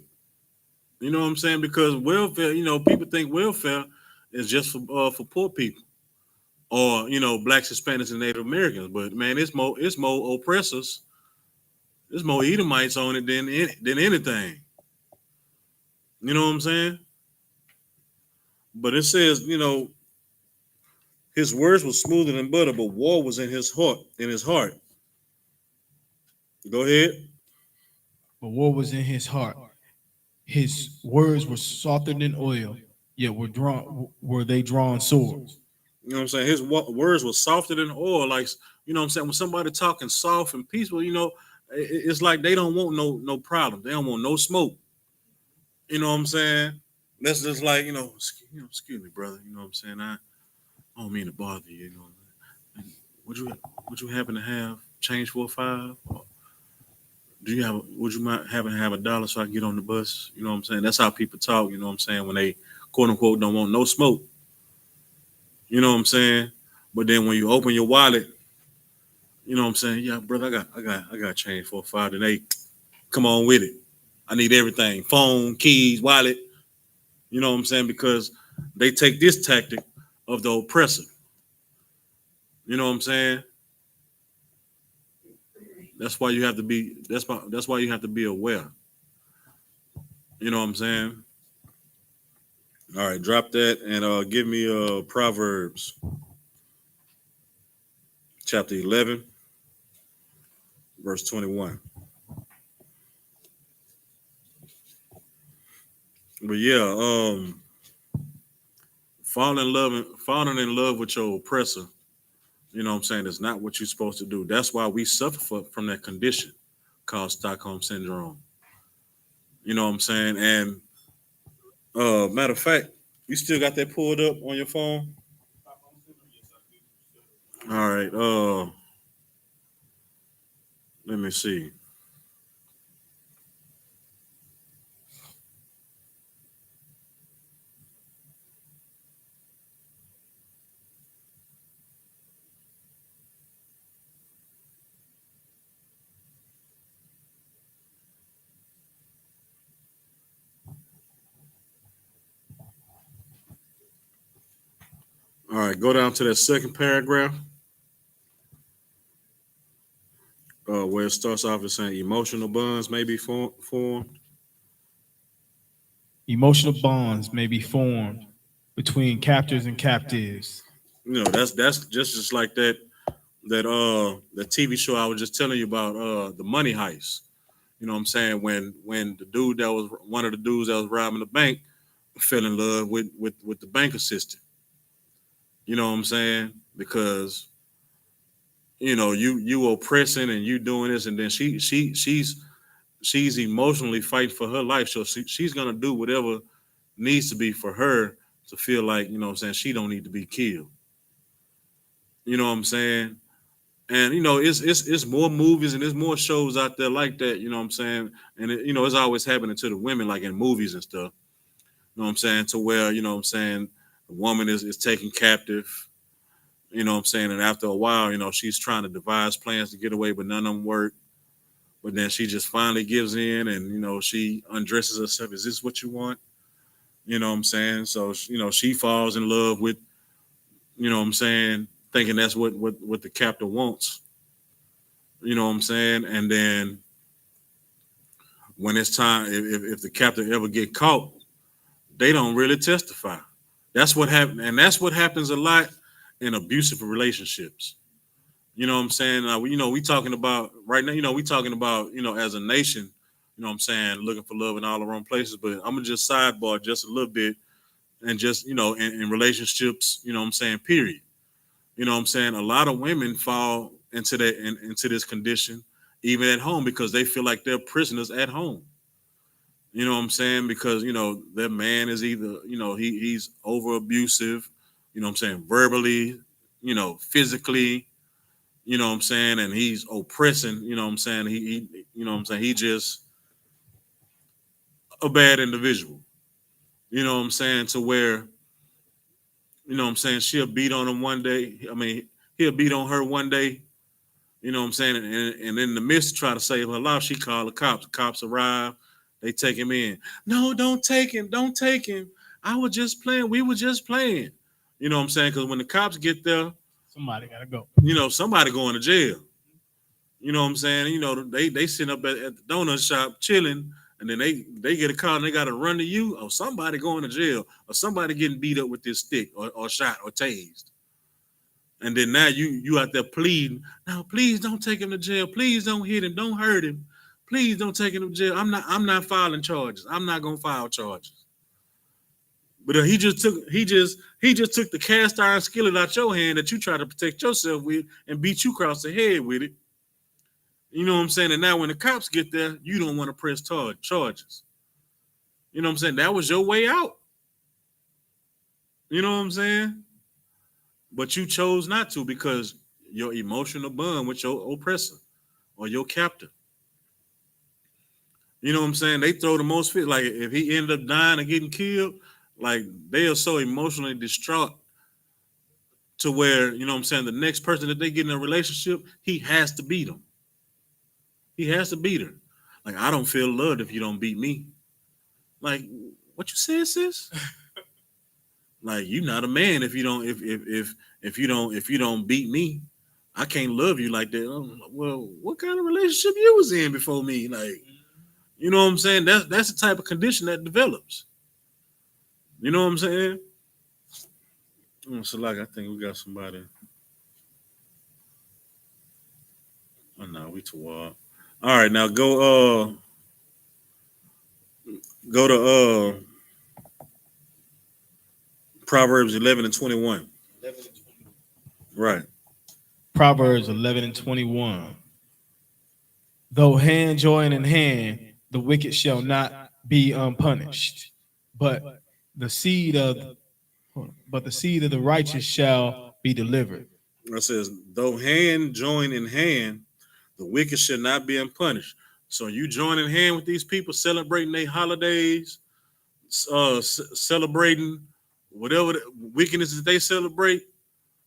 Speaker 2: You know what I'm saying? Because welfare, people think welfare is just for poor people, or blacks, Hispanics, and Native Americans. But man, it's more oppressors. There's more Edomites on it than anything. You know what I'm saying? But it says, his words were smoother than butter, but war was in his heart. Go ahead.
Speaker 5: But what was in his heart? His words were softer than oil, yet were they drawn swords.
Speaker 2: You know what I'm saying? His words were softer than oil. Like, you know what I'm saying? When somebody talking soft and peaceful, it's like they don't want no problem. They don't want no smoke. You know what I'm saying? That's just like, excuse me, brother. You know what I'm saying? I don't mean to bother you. You know, would you happen to have change for a $5? Or would you happen to have $1 so I can get on the bus? You know what I'm saying? That's how people talk. You know what I'm saying? When they quote unquote don't want no smoke. You know what I'm saying? But then when you open your wallet, you know what I'm saying? Yeah, brother, I got change for a $5 today. Come on with it. I need everything. Phone, keys, wallet. You know what I'm saying? Because they take this tactic of the oppressor. You know what I'm saying? That's why you have to be that's why you have to be aware. You know what I'm saying? All right, drop that and give me Proverbs chapter 11 verse 21. But yeah, falling in love with your oppressor, you know what I'm saying, is not what you're supposed to do. That's why we suffer from that condition called Stockholm Syndrome. You know what I'm saying? And matter of fact, you still got that pulled up on your phone? All right. Let me see. All right, go down to that second paragraph where it starts off as saying emotional bonds may be formed.
Speaker 5: Emotional bonds may be formed between captors and captives.
Speaker 2: You know, that's just like the TV show I was just telling you about, the money heist. You know what I'm saying? When the dude that was one of the dudes that was robbing the bank fell in love with the bank assistant. You know what I'm saying? Because you oppressing and you doing this, and then she's emotionally fighting for her life. So she's gonna do whatever needs to be for her to feel like, you know what I'm saying, she don't need to be killed. You know what I'm saying? And it's more movies and there's more shows out there like that, you know what I'm saying? And it's always happening to the women, like in movies and stuff. You know what I'm saying? To where, you know what I'm saying, the woman is taken captive, you know what I'm saying, and after a while, she's trying to devise plans to get away, but none of them work. But then she just finally gives in and she undresses herself. Is this what you want? You know what I'm saying? So she falls in love with, you know what I'm saying, thinking that's what the captor wants. You know what I'm saying? And then when it's time, if the captor ever get caught, they don't really testify. That's what happened, and that's what happens a lot in abusive relationships. You know what I'm saying? We talking about right now, we talking about, as a nation, you know what I'm saying, looking for love in all the wrong places. But I'm gonna just sidebar just a little bit and just, in relationships, you know what I'm saying, period. You know what I'm saying? A lot of women fall into into this condition, even at home, because they feel like they're prisoners at home. You know what I'm saying? Because, their man is either, he's over abusive, you know what I'm saying, verbally, physically, you know what I'm saying, and he's oppressing, you know what I'm saying, he you know what I'm saying, he just a bad individual. You know what I'm saying? To where, you know what I'm saying, she'll beat on him one day. I mean, he'll beat on her one day, you know what I'm saying, and in the midst of trying to save her life, she called the cops. The cops arrive, they take him in. No, don't take him. I was just playing. We were just playing. You know what I'm saying? Because when the cops get there,
Speaker 5: Somebody gotta go.
Speaker 2: Somebody going to jail. You know what I'm saying? They sitting up at the donut shop chilling, and then they get a call and they got to run to you, or somebody going to jail, or somebody getting beat up with this stick, or shot, or tased. And then now you out there pleading, now please don't take him to jail, please don't hit him, don't hurt him, please don't take him to jail. I'm not filing charges. I'm not gonna file charges. But he just took the cast iron skillet out your hand that you try to protect yourself with and beat you across the head with it. You know what I'm saying? And now when the cops get there, you don't want to press charges. You know what I'm saying? That was your way out. You know what I'm saying? But you chose not to because your emotional bond with your oppressor or your captor. You know what I'm saying? They throw the most fit. Like if he ended up dying or getting killed, like they are so emotionally distraught to where, you know what I'm saying, the next person that they get in a relationship, he has to beat them. He has to beat her. Like, I don't feel loved if you don't beat me. Like, what you said, sis? Like, you not a man if you don't if you don't beat me. I can't love you like that. Well, what kind of relationship you was in before me? Like, you know what I'm saying? That's the type of condition that develops. You know what I'm saying? So like, I think we got somebody. Oh no, we too wild. All right, now go to Proverbs 11 and 21. Right.
Speaker 5: Proverbs 11 and 21. Though hand join in hand, the wicked shall not be unpunished, but the seed of the righteous shall be delivered.
Speaker 2: It says, though hand join in hand, the wicked shall not be unpunished. So you join in hand with these people celebrating their holidays, celebrating whatever the wickedness that they celebrate.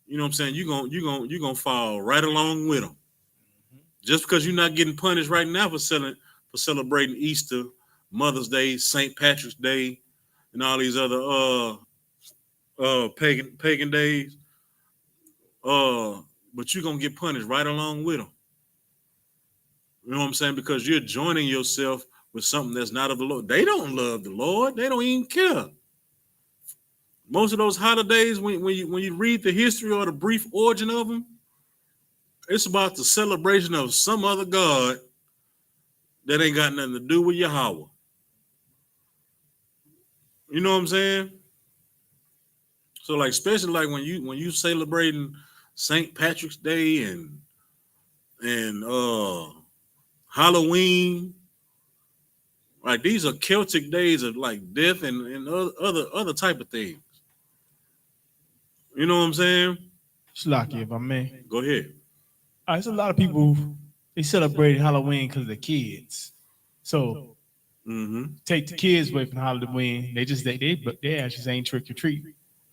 Speaker 2: You know what I'm saying? You're gonna fall right along with them. Just because you're not getting punished right now for celebrating Easter, Mother's Day, St. Patrick's Day, and all these other pagan days, but you're gonna get punished right along with them. You know what I'm saying? Because you're joining yourself with something that's not of the Lord. They don't love the Lord. They don't even care. Most of those holidays, when you read the history or the brief origin of them, it's about the celebration of some other God that ain't got nothing to do with Yahweh. You know what I'm saying? So like, especially like when you celebrating St. Patrick's Day and Halloween, like these are Celtic days of like death and other type of things. You know what I'm saying?
Speaker 5: Shlaki, if I may.
Speaker 2: Go ahead.
Speaker 5: There's a lot of people they celebrate Halloween because they're kids. So take the kids away from Halloween. They actually ain't trick or treat.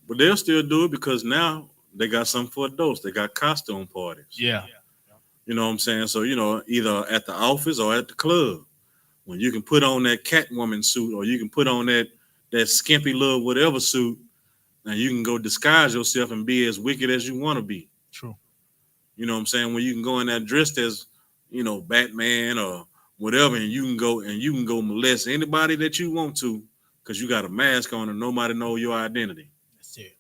Speaker 2: But they'll still do it because now they got something for adults. They got costume parties.
Speaker 5: Yeah.
Speaker 2: You know what I'm saying? So, you know, either at the office or at the club, when you can put on that Catwoman suit or you can put on that skimpy little whatever suit, and you can go disguise yourself and be as wicked as you want to be.
Speaker 5: True.
Speaker 2: You know what I'm saying? When you can go in there dressed as, you know, Batman or whatever, and you can go molest anybody that you want to because you got a mask on and nobody know your identity.
Speaker 5: That's it.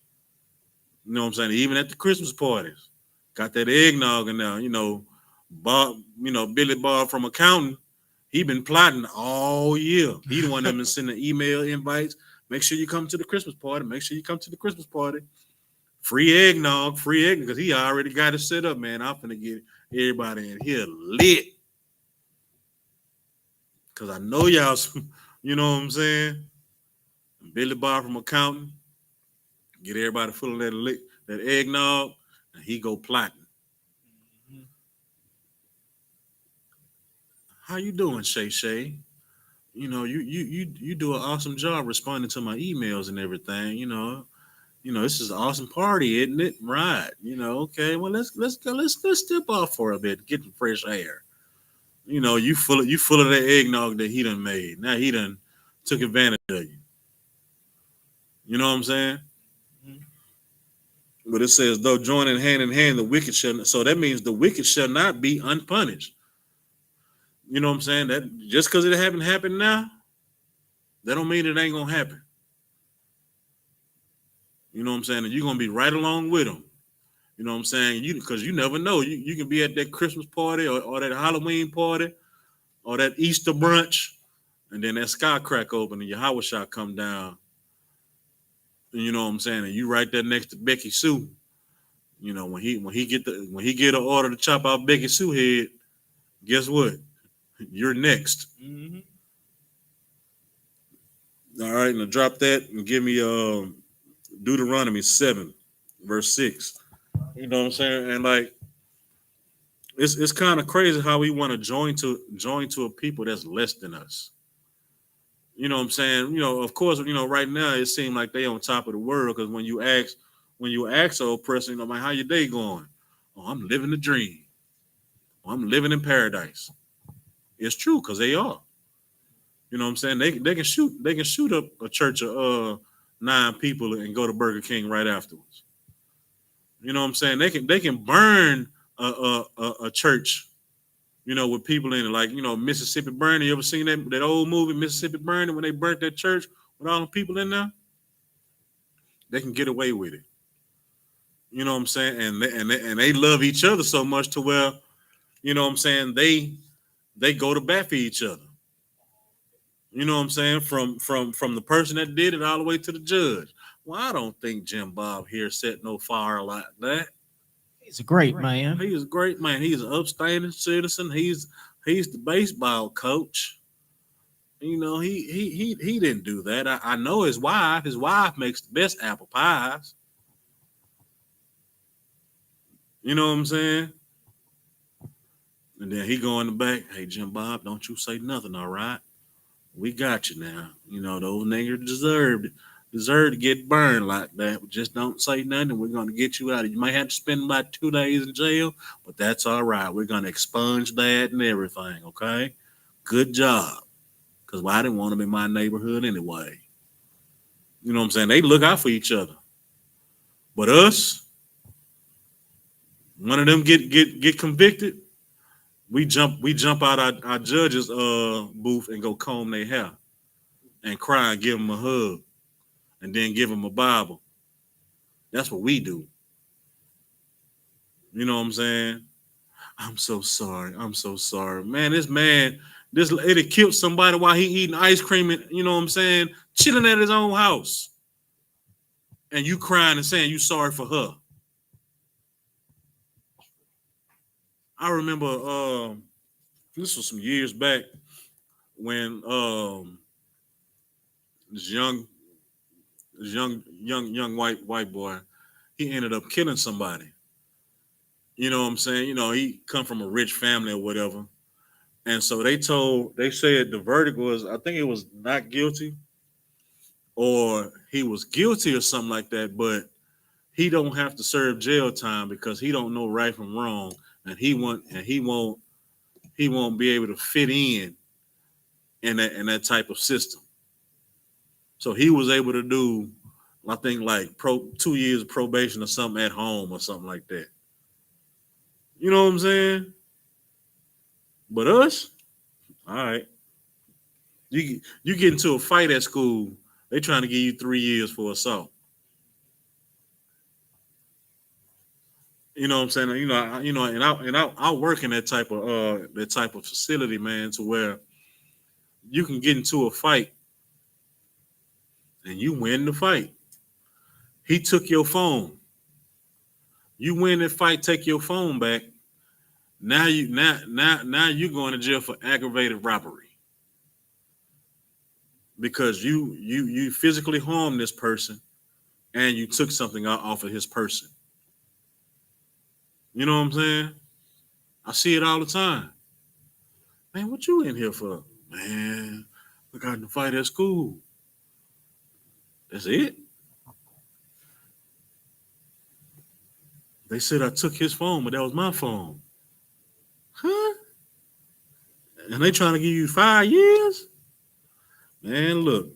Speaker 2: You know what I'm saying? Even at the Christmas parties, got that eggnog in there. You know, Billy Bob from accounting, he been plotting all year. He the one that been sending email invites. Make sure you come to the Christmas party. Make sure you come to the Christmas party. Free eggnog, because he already got it set up, man. I'm finna get everybody in here lit. Because I know y'all, you know what I'm saying? Billy Bob from accounting, get everybody full of that eggnog, and he go plotting. How you doing, Shay? You know, you do an awesome job responding to my emails and everything. You know, this is an awesome party, isn't it? Right. You know, okay. Well, let's go. Let's step off for a bit, get some fresh air. You know, you full of that eggnog that he done made. Now he done took advantage of you. You know what I'm saying? Mm-hmm. But it says, though joining hand in hand, the wicked shall. So that means the wicked shall not be unpunished. You know what I'm saying? That just because it haven't happened now, that don't mean it ain't gonna happen. You know what I'm saying? And you're gonna be right along with them. You know what I'm saying? Because you never know. You can be at that Christmas party or that Halloween party or that Easter brunch, and then that sky crack open and your YAHANNA come down. And you know what I'm saying? And you right there next to Becky Sue. You know, when he get an order to chop off Becky Sue head, guess what? You're next.
Speaker 5: Mm-hmm.
Speaker 2: All right, now drop that and give me Deuteronomy 7, verse 6. You know what I'm saying? And like it's kind of crazy how we want to join to a people that's less than us. You know what I'm saying? You know, of course, you know, right now it seems like they on top of the world because when you ask an old person, you know, like, how your day going? Oh, I'm living the dream. Oh, I'm living in paradise. It's true because they are. You know what I'm saying? They can shoot up a church of 9 people and go to Burger King right afterwards. You know what I'm saying? They can burn a church, you know, with people in it, like, you know, Mississippi Burning. You ever seen that old movie Mississippi Burning when they burnt that church with all the people in there? They can get away with it. You know what I'm saying? And they love each other so much to where, you know what I'm saying, they go to bat for each other. You know what I'm saying? From the person that did it all the way to the judge. Well, I don't think Jim Bob here set no fire like that.
Speaker 5: He's a great man.
Speaker 2: He is a great man. He's an upstanding citizen. He's the baseball coach. You know, he didn't do that. I know his wife. His wife makes the best apple pies. You know what I'm saying? And then he go in the back. Hey, Jim Bob, don't you say nothing, all right? We got you now. You know, those niggas deserve to get burned like that. Just don't say nothing. We're going to get you out. You might have to spend about 2 days in jail, but that's all right. We're going to expunge that and everything, okay? Good job. Because I didn't want them in my neighborhood anyway. You know what I'm saying? They look out for each other. But us, one of them get convicted, we jump out our judge's booth and go comb their hair and cry and give them a hug and then give them a Bible. That's what we do. You know what I'm saying? I'm so sorry. I'm so sorry. Man, this lady killed somebody while he eating ice cream and, you know what I'm saying, chilling at his own house. And you crying and saying you sorry for her. I remember this was some years back when this young white boy, he ended up killing somebody. You know what I'm saying? You know, he come from a rich family or whatever. And so they said the verdict was, I think it was not guilty or he was guilty or something like that, but he don't have to serve jail time because he don't know right from wrong, and he won't be able to fit in that type of system. So he was able to do, I think, like 2 years of probation or something at home or something like that. You know what I'm saying? But us, all right. You get into a fight at school, they trying to give you 3 years for assault. You know what I'm saying? And I work in that type of facility, man, to where you can get into a fight and you win the fight. He took your phone. You win that fight, take your phone back. Now you're going to jail for aggravated robbery because you physically harmed this person and you took something off of his person. You know what I'm saying? I see it all the time. Man, what you in here for? Man, we got in a fight at school. That's it? They said I took his phone, but that was my phone. Huh? And they trying to give you 5 years? Man, look.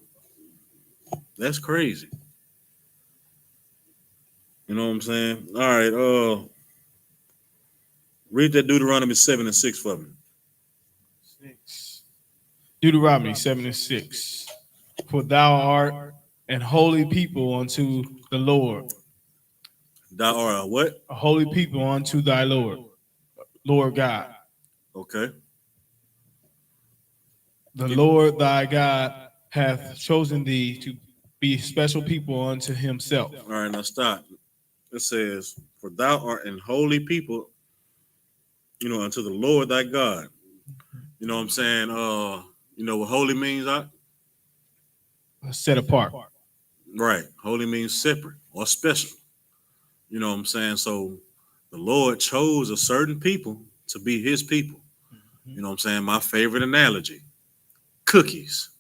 Speaker 2: That's crazy. You know what I'm saying? All right, read that Deuteronomy 7 and 6 for me.
Speaker 5: 6. Deuteronomy 7:6. For thou art an holy people unto the Lord,
Speaker 2: Thou art a what?
Speaker 5: a holy people unto thy Lord God.
Speaker 2: Okay.
Speaker 5: The Lord thy God hath chosen thee to be special people unto himself.
Speaker 2: All right, now stop. It says, for thou art an holy people, unto the Lord thy God. You know what I'm saying? You know what holy means?
Speaker 5: Set apart.
Speaker 2: Right. Holy means separate or special. You know what I'm saying? So the Lord chose a certain people to be his people. You know what I'm saying? My favorite analogy, cookies.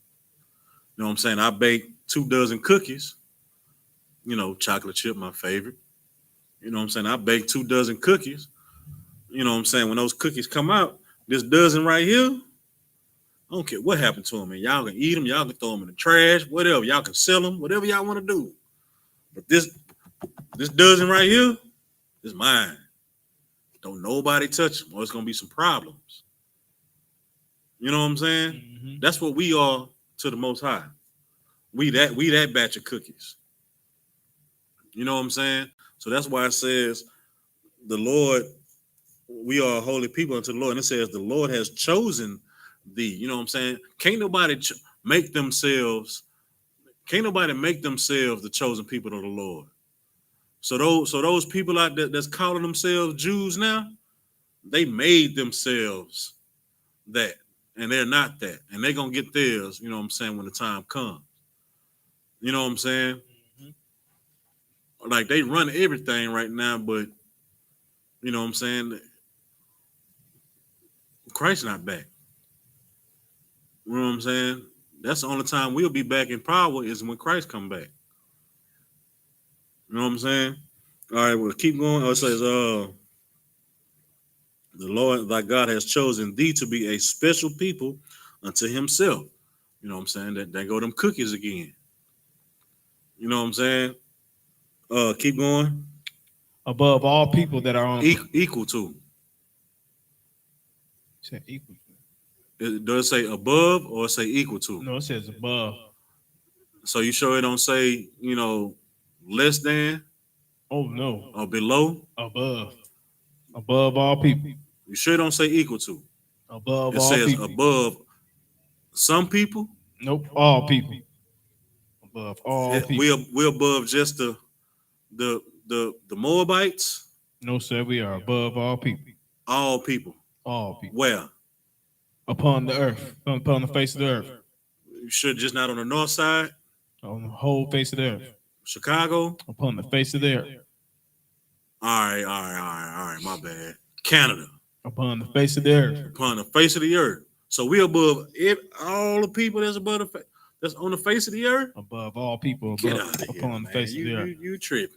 Speaker 2: You know what I'm saying? I baked 2 dozen cookies. Chocolate chip, my favorite. You know what I'm saying? I baked 2 dozen cookies. You know what I'm saying? When those cookies come out, this dozen right here, I don't care what happened to them. And y'all can eat them. Y'all can throw them in the trash, whatever. Y'all can sell them, whatever y'all want to do. But this dozen right here is mine. Don't nobody touch them or it's going to be some problems. You know what I'm saying? Mm-hmm. That's what we are to the Most High. We that batch of cookies. You know what I'm saying? So that's why it says the Lord, we are a holy people unto the Lord. And it says the Lord has chosen thee. You know what I'm saying? Can't nobody make themselves the chosen people of the Lord. So those people out there that's calling themselves Jews now, they made themselves that. And they're not that. And they're going to get theirs, you know what I'm saying, when the time comes. You know what I'm saying? Mm-hmm. Like they run everything right now, but you know what I'm saying? Christ's not back. You know what I'm saying? That's the only time we'll be back in power is when Christ come back. You know what I'm saying? All right, well, keep going. It says, the Lord thy God has chosen thee to be a special people unto himself. You know what I'm saying? That go them cookies again. You know what I'm saying? Keep going.
Speaker 5: Above all people that are on
Speaker 2: equal to.
Speaker 5: Say equal
Speaker 2: to. Does it say above or say equal to?
Speaker 5: No, it says above.
Speaker 2: So you sure it don't say, less than?
Speaker 5: Oh no.
Speaker 2: Or below?
Speaker 5: Above. Above all people.
Speaker 2: You sure it don't say equal to?
Speaker 5: Above
Speaker 2: it
Speaker 5: all
Speaker 2: says
Speaker 5: people.
Speaker 2: Above some people?
Speaker 5: Nope, all people. Above all people.
Speaker 2: We're above just the Moabites?
Speaker 5: No, sir, we are above all people.
Speaker 2: All people.
Speaker 5: All people.
Speaker 2: Where?
Speaker 5: Upon the earth. Upon the face of the earth.
Speaker 2: You sure just not on the north side?
Speaker 5: On the whole face of the earth.
Speaker 2: Chicago?
Speaker 5: Upon the face of the earth.
Speaker 2: All right, my bad. Canada.
Speaker 5: Upon the face of the earth.
Speaker 2: Upon the face of the earth. So we're above all the people that's above that's on the face of the earth?
Speaker 5: Above all people.
Speaker 2: Get out of here,
Speaker 5: upon the face of the earth.
Speaker 2: You tripping.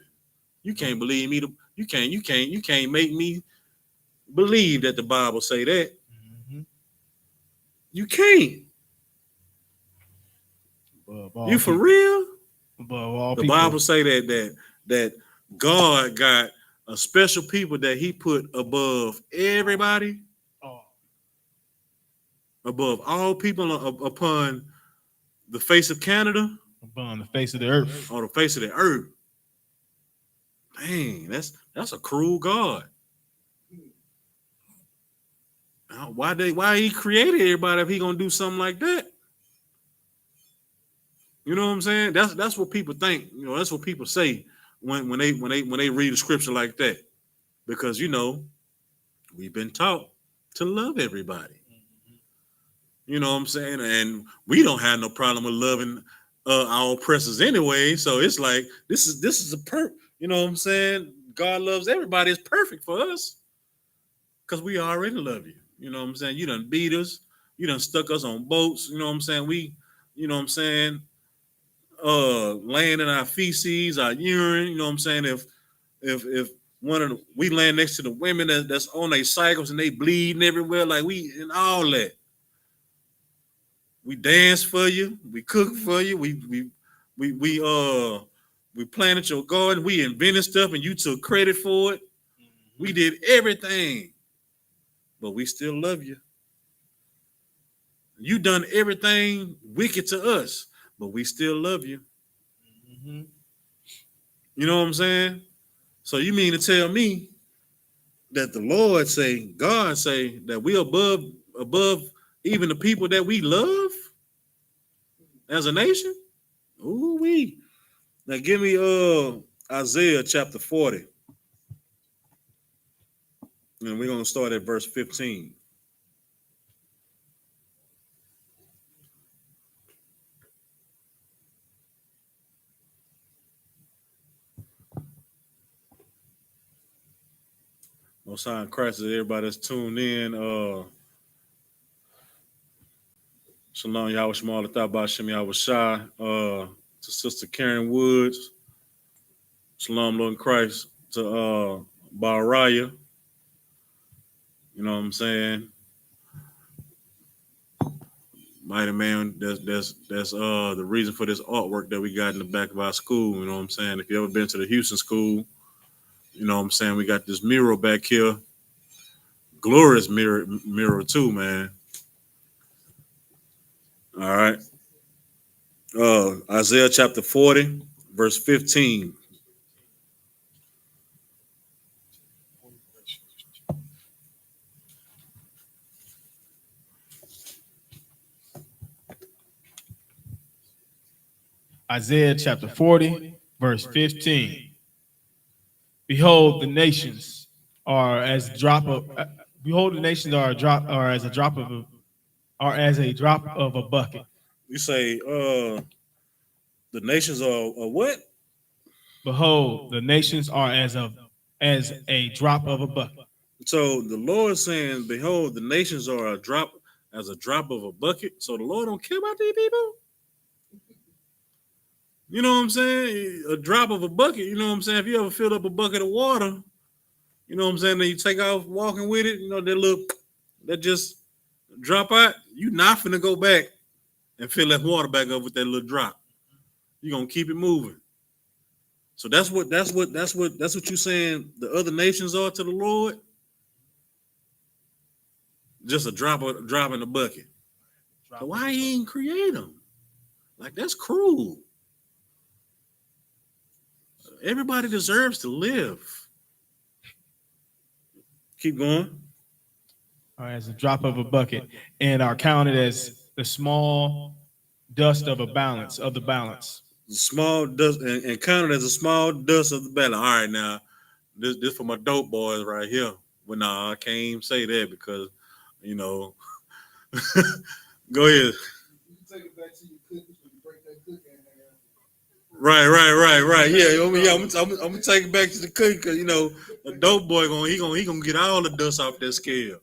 Speaker 2: You can't believe me. You can't make me believe that the Bible say that. Mm-hmm. You can't. You for real?
Speaker 5: Above all
Speaker 2: the
Speaker 5: people.
Speaker 2: Bible say that God got a special people that he put above everybody. Oh. Above all people upon the face of Canada.
Speaker 5: Upon the face of the earth.
Speaker 2: On the face of the earth. Dang, that's a cruel God. Why he created everybody if he gonna do something like that? You know what I'm saying? That's what people think. That's what people say when they read a scripture like that. Because we've been taught to love everybody. You know what I'm saying? And we don't have no problem with loving our oppressors anyway. So it's like this is a you know what I'm saying? God loves everybody. It's perfect for us. Because we already love you. You know what I'm saying? You done beat us. You done stuck us on boats. You know what I'm saying? You know what I'm saying? Laying in our feces, our urine. You know what I'm saying? If we land next to the women that's on their cycles and they bleeding everywhere, like and all that. We dance for you. We cook for you. We planted your garden. We invented stuff and you took credit for it. Mm-hmm. We did everything. But we still love you. You done everything wicked to us, but we still love you.
Speaker 5: Mm-hmm.
Speaker 2: You know what I'm saying? So you mean to tell me that the Lord say, God say that we above even the people that we love as a nation? Ooh wee. Now give me Isaiah chapter 40. And we're gonna start at verse 15. Most High in Christ is everybody that's tuned in. Shalom Yahweh Shema Thaba Shem Yahweh Shai. To Sister Karen Woods. Shalom Lord in Christ to Baraya. You know what I'm saying? Mighty man, that's the reason for this artwork that we got in the back of our school. You know what I'm saying? If you ever been to the Houston school, you know what I'm saying? We got this mural back here. Glorious mirror too, man. All right. Isaiah chapter 40, verse 15.
Speaker 5: Isaiah chapter 40, verse 15. Behold, the nations are as drop of behold, the nations are as a drop of a bucket.
Speaker 2: You say the nations are what?
Speaker 5: Behold, the nations are as a drop of a bucket.
Speaker 2: So the Lord saying, behold, the nations are a drop of a bucket. So the Lord don't care about these people? You know what I'm saying? A drop of a bucket. You know what I'm saying? If you ever filled up a bucket of water, you know what I'm saying? Then you take off walking with it, you know, that just drop out. You not finna go back and fill that water back up with that little drop. You're gonna keep it moving. So that's what you're saying the other nations are to the Lord. Just a drop in the bucket. So why he ain't create them? Like, that's cruel. Everybody deserves to live. Keep going.
Speaker 5: Or as a drop of a bucket, and are counted as the small dust of the balance.
Speaker 2: Small dust and counted as a small dust of the balance. All right, now this for my dope boys right here. But nah, I can't even say that because, you know. Go ahead.
Speaker 1: Take it back to your cookies when you break that cookie in half.
Speaker 2: Right. Yeah, I'm gonna take it back to the cookie because, you know, a dope boy gonna get all the dust off that scale.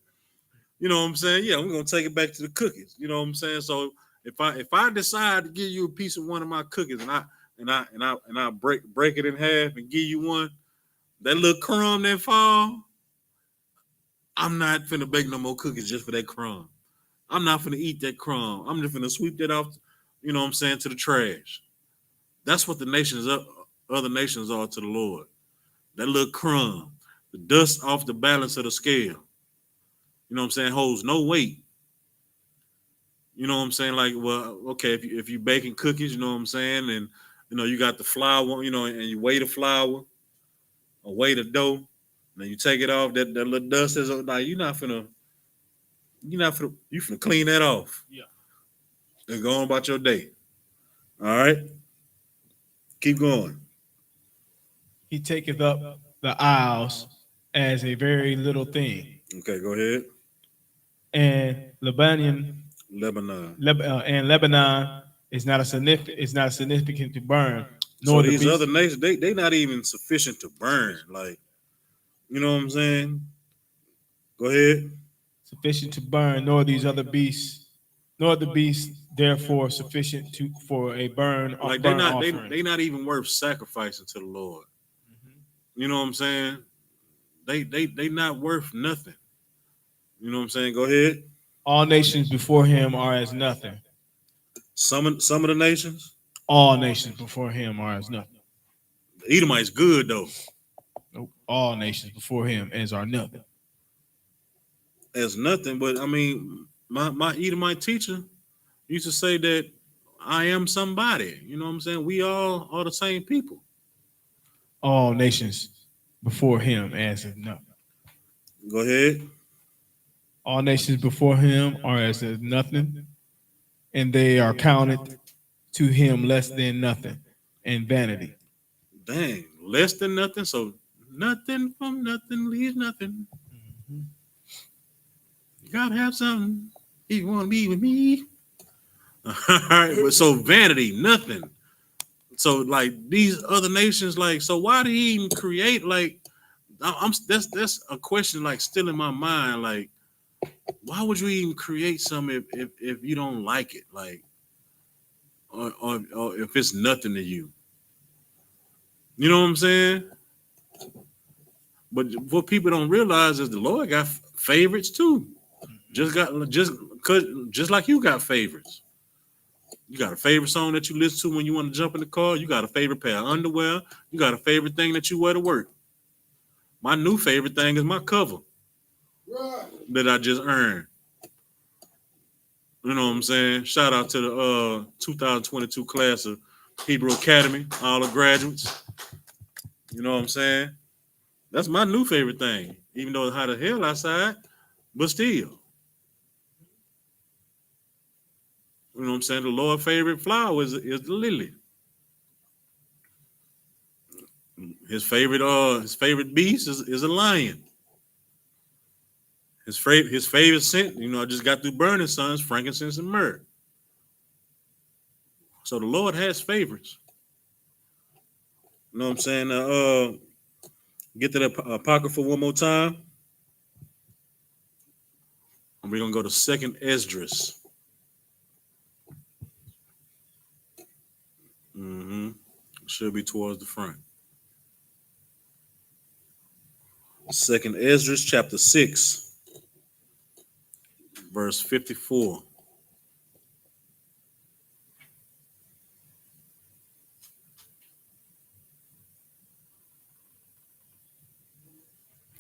Speaker 2: You know what I'm saying? Yeah, we're gonna take it back to the cookies. You know what I'm saying? So if I decide to give you a piece of one of my cookies and I break it in half and give you one, that little crumb that fall, I'm not finna bake no more cookies just for that crumb. I'm not finna eat that crumb. I'm just finna sweep that off, you know what I'm saying, to the trash. That's what other nations are to the Lord. That little crumb, the dust off the balance of the scale. You know what I'm saying? Holds no weight. You know what I'm saying? Like, well, okay, if you baking cookies, you know what I'm saying, and you know you got the flour, you know, and you weigh the flour or weigh the dough, and then you take it off. That little dust is like you finna clean that off.
Speaker 5: Yeah.
Speaker 2: And go on about your day. All right, keep going.
Speaker 5: He taketh up the isles as a very little thing.
Speaker 2: Okay, go ahead.
Speaker 5: And Lebanon is not significant to burn.
Speaker 2: So
Speaker 5: Nor the
Speaker 2: these
Speaker 5: beast.
Speaker 2: other nations, they not even sufficient to burn. Like, you know what I'm saying? Go ahead.
Speaker 5: Sufficient to burn, nor these other beasts, nor the beast therefore sufficient for a burn
Speaker 2: Like
Speaker 5: offering.
Speaker 2: they not even worth sacrificing to the Lord. You know what I'm saying? They not worth nothing. You know what I'm saying? Go ahead.
Speaker 5: All nations before him are as nothing.
Speaker 2: Some of the nations.
Speaker 5: All nations before him are as nothing.
Speaker 2: The Edomite's good though.
Speaker 5: Nope. All nations before him as are nothing.
Speaker 2: As nothing, but I mean, my Edomite teacher used to say that I am somebody. You know what I'm saying? We all are the same people.
Speaker 5: All nations before him as if nothing.
Speaker 2: Go ahead.
Speaker 5: All nations before him are as if nothing, and they are counted to him less than nothing and vanity.
Speaker 2: Dang, less than nothing. So nothing from nothing leaves nothing. You gotta have something if you want to be with me. All right, but so vanity, nothing. So like these other nations, like, so why did he even create? Like, that's a question like still in my mind. Like, why would you even create something if you don't like it? Like, or if it's nothing to you. You know what I'm saying? But what people don't realize is the Lord got favorites too. Just like you got favorites. You got a favorite song that you listen to when you want to jump in the car. You got a favorite pair of underwear. You got a favorite thing that you wear to work. My new favorite thing is my cover that I just earned. You know what I'm saying? Shout out to the 2022 class of Hebrew Academy, all the graduates. You know what I'm saying? That's my new favorite thing, even though it's hot as hell outside, but still. You know what I'm saying? The Lord's favorite flower is the lily. His favorite beast is a lion. His favorite scent, I just got through burning sons, frankincense and myrrh. So the Lord has favorites. You know what I'm saying? Get to the Apocrypha one more time. And we're going to go to 2nd Esdras. Should be towards the front. 2nd Esdras chapter 6, verse 54.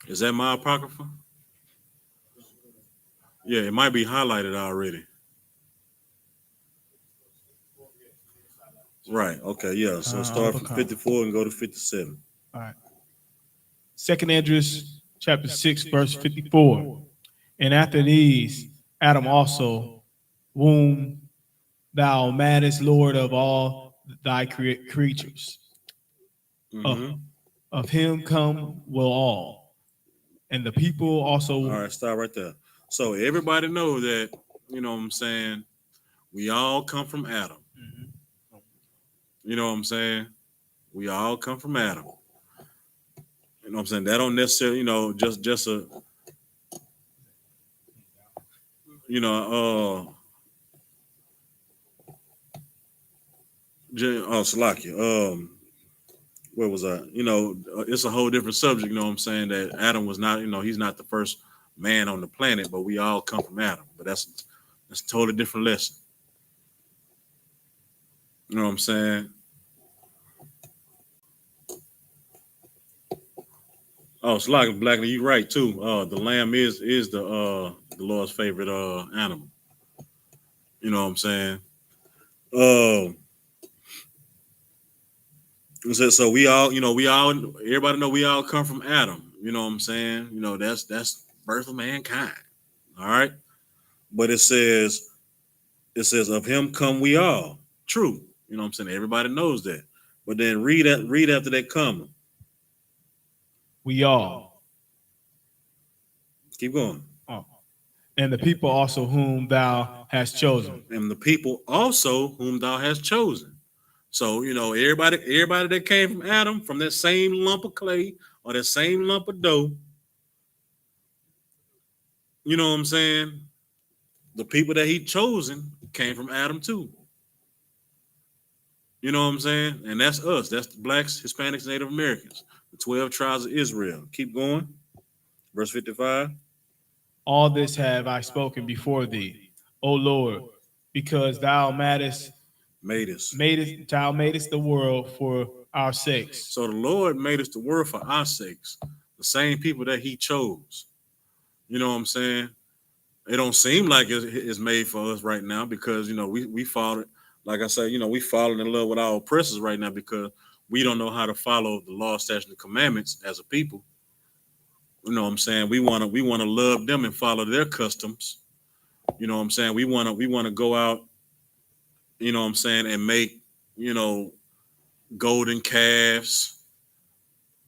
Speaker 2: Is that my Apocrypha? Yeah, it might be highlighted already. Right. Okay. Yeah. So start from 54 and go to 57.
Speaker 5: All right. 2nd Esdras chapter 6, verse 54. And after these, Adam also, whom thou madest Lord of all thy creatures. Of him come will all. And the people also.
Speaker 2: All right, stop right there. So everybody know that, you know what I'm saying, we all come from Adam. You know what I'm saying? We all come from Adam. You know what I'm saying? That don't necessarily, just a, Salakia. Where was I? It's a whole different subject. You know what I'm saying? That Adam was not, he's not the first man on the planet, but we all come from Adam. But that's a totally different lesson. You know what I'm saying? Oh, Salakia, Blackly, you right too. The lamb is the Lord's favorite animal. You know what I'm saying? So we all, everybody know we all come from Adam. You know what I'm saying? That's birth of mankind. All right. But it says of him come we all. True. You know what I'm saying? Everybody knows that. But then read after that comma.
Speaker 5: We all.
Speaker 2: Keep going.
Speaker 5: Oh. And the people also whom thou hast chosen.
Speaker 2: And the people also whom thou hast chosen. So, everybody that came from Adam, from that same lump of clay or that same lump of dough, you know what I'm saying? The people that he chosen came from Adam too. You know what I'm saying? And that's us. That's the blacks, Hispanics, Native Americans, the 12 tribes of Israel. Keep going. Verse 55.
Speaker 5: All this have I spoken before thee, O Lord, because thou madest the world for our sakes.
Speaker 2: So the Lord made us the world for our sakes, the same people that he chose. You know what I'm saying? It don't seem like it's made for us right now because we followed, like I said, we falling in love with our oppressors right now because we don't know how to follow the law, statutes, and commandments as a people. You know what I'm saying? We wanna love them and follow their customs. You know what I'm saying? We wanna go out, you know what I'm saying, and make, golden calves.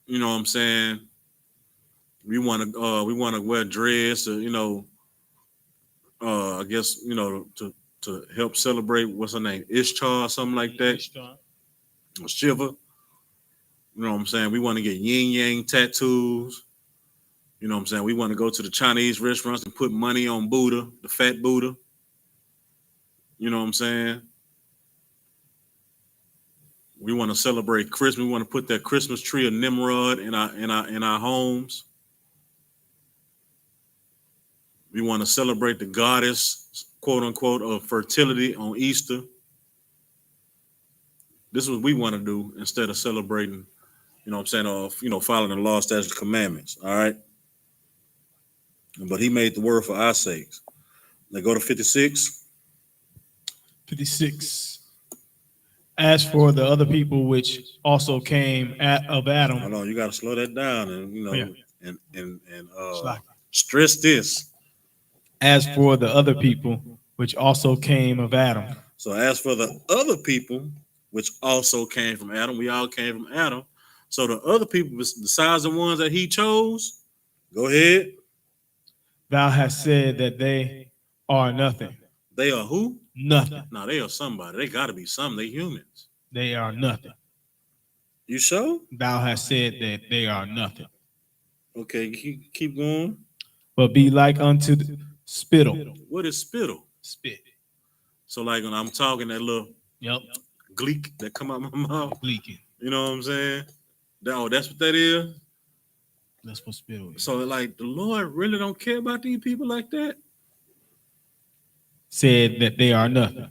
Speaker 2: You know what I'm saying? We wanna wear dreads to, I guess, to help celebrate what's her name, Ishtar or something like that. Or Shiva. You know what I'm saying? We want to get yin yang tattoos. You know what I'm saying? We want to go to the Chinese restaurants and put money on Buddha, the fat Buddha. You know what I'm saying? We want to celebrate Christmas. We want to put that Christmas tree of Nimrod in our homes. We want to celebrate the goddess, quote unquote, of fertility on Easter. This is what we want to do instead of celebrating, you know what I'm saying, or following the law, statutes, commandments. All right. But he made the word for our sakes. Now go to 56.
Speaker 5: 56. As for the other people which also came of Adam.
Speaker 2: Hold on, you got to slow that down and
Speaker 5: Slack.
Speaker 2: stress this.
Speaker 5: As for the other people which also came of Adam.
Speaker 2: So as for the other people which also came from Adam, we all came from Adam. So the other people besides the ones that he chose, go ahead.
Speaker 5: Thou hast said that they are nothing.
Speaker 2: They are who?
Speaker 5: Nothing.
Speaker 2: No, they are somebody. They got to be some. They humans.
Speaker 5: They are nothing.
Speaker 2: You sure?
Speaker 5: Thou hast said that they are nothing.
Speaker 2: Okay, keep going.
Speaker 5: But be like unto the spittle.
Speaker 2: What is spittle?
Speaker 5: Spit.
Speaker 2: So like when I'm talking, that little gleek that come out my mouth.
Speaker 5: Gleeking.
Speaker 2: You know what I'm saying? That's what that is?
Speaker 5: That's what spittle is.
Speaker 2: So like the Lord really don't care about these people like that?
Speaker 5: Said that they are nothing.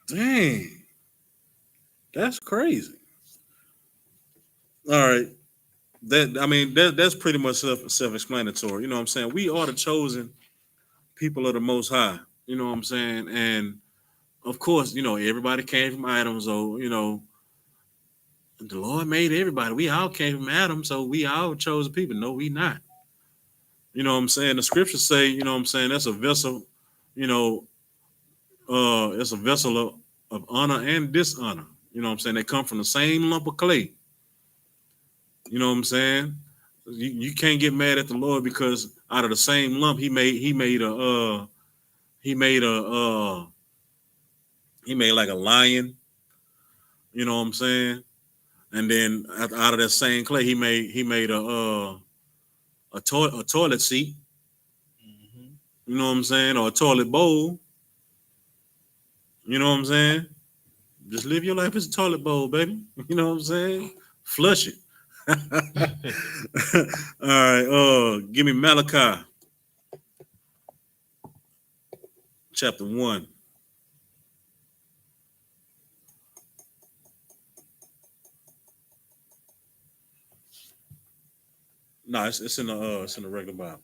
Speaker 2: Dang. That's crazy. All right. That's pretty much self-explanatory. You know what I'm saying? We are the chosen people of the Most High. You know what I'm saying? And of course, everybody came from Adam. So, the Lord made everybody. We all came from Adam. So we all chosen people. No, we not. You know what I'm saying? The scriptures say, you know what I'm saying? That's a vessel, it's a vessel of honor and dishonor. You know what I'm saying? They come from the same lump of clay. You know what I'm saying? You can't get mad at the Lord because out of the same lump he made like a lion. You know what I'm saying? And then out of that same clay he made a toilet seat. Mm-hmm. You know what I'm saying? Or a toilet bowl. You know what I'm saying? Just live your life as a toilet bowl, baby. You know what I'm saying? Flush it. All right. Give me Malachi, chapter 1. No, it's in the regular Bible.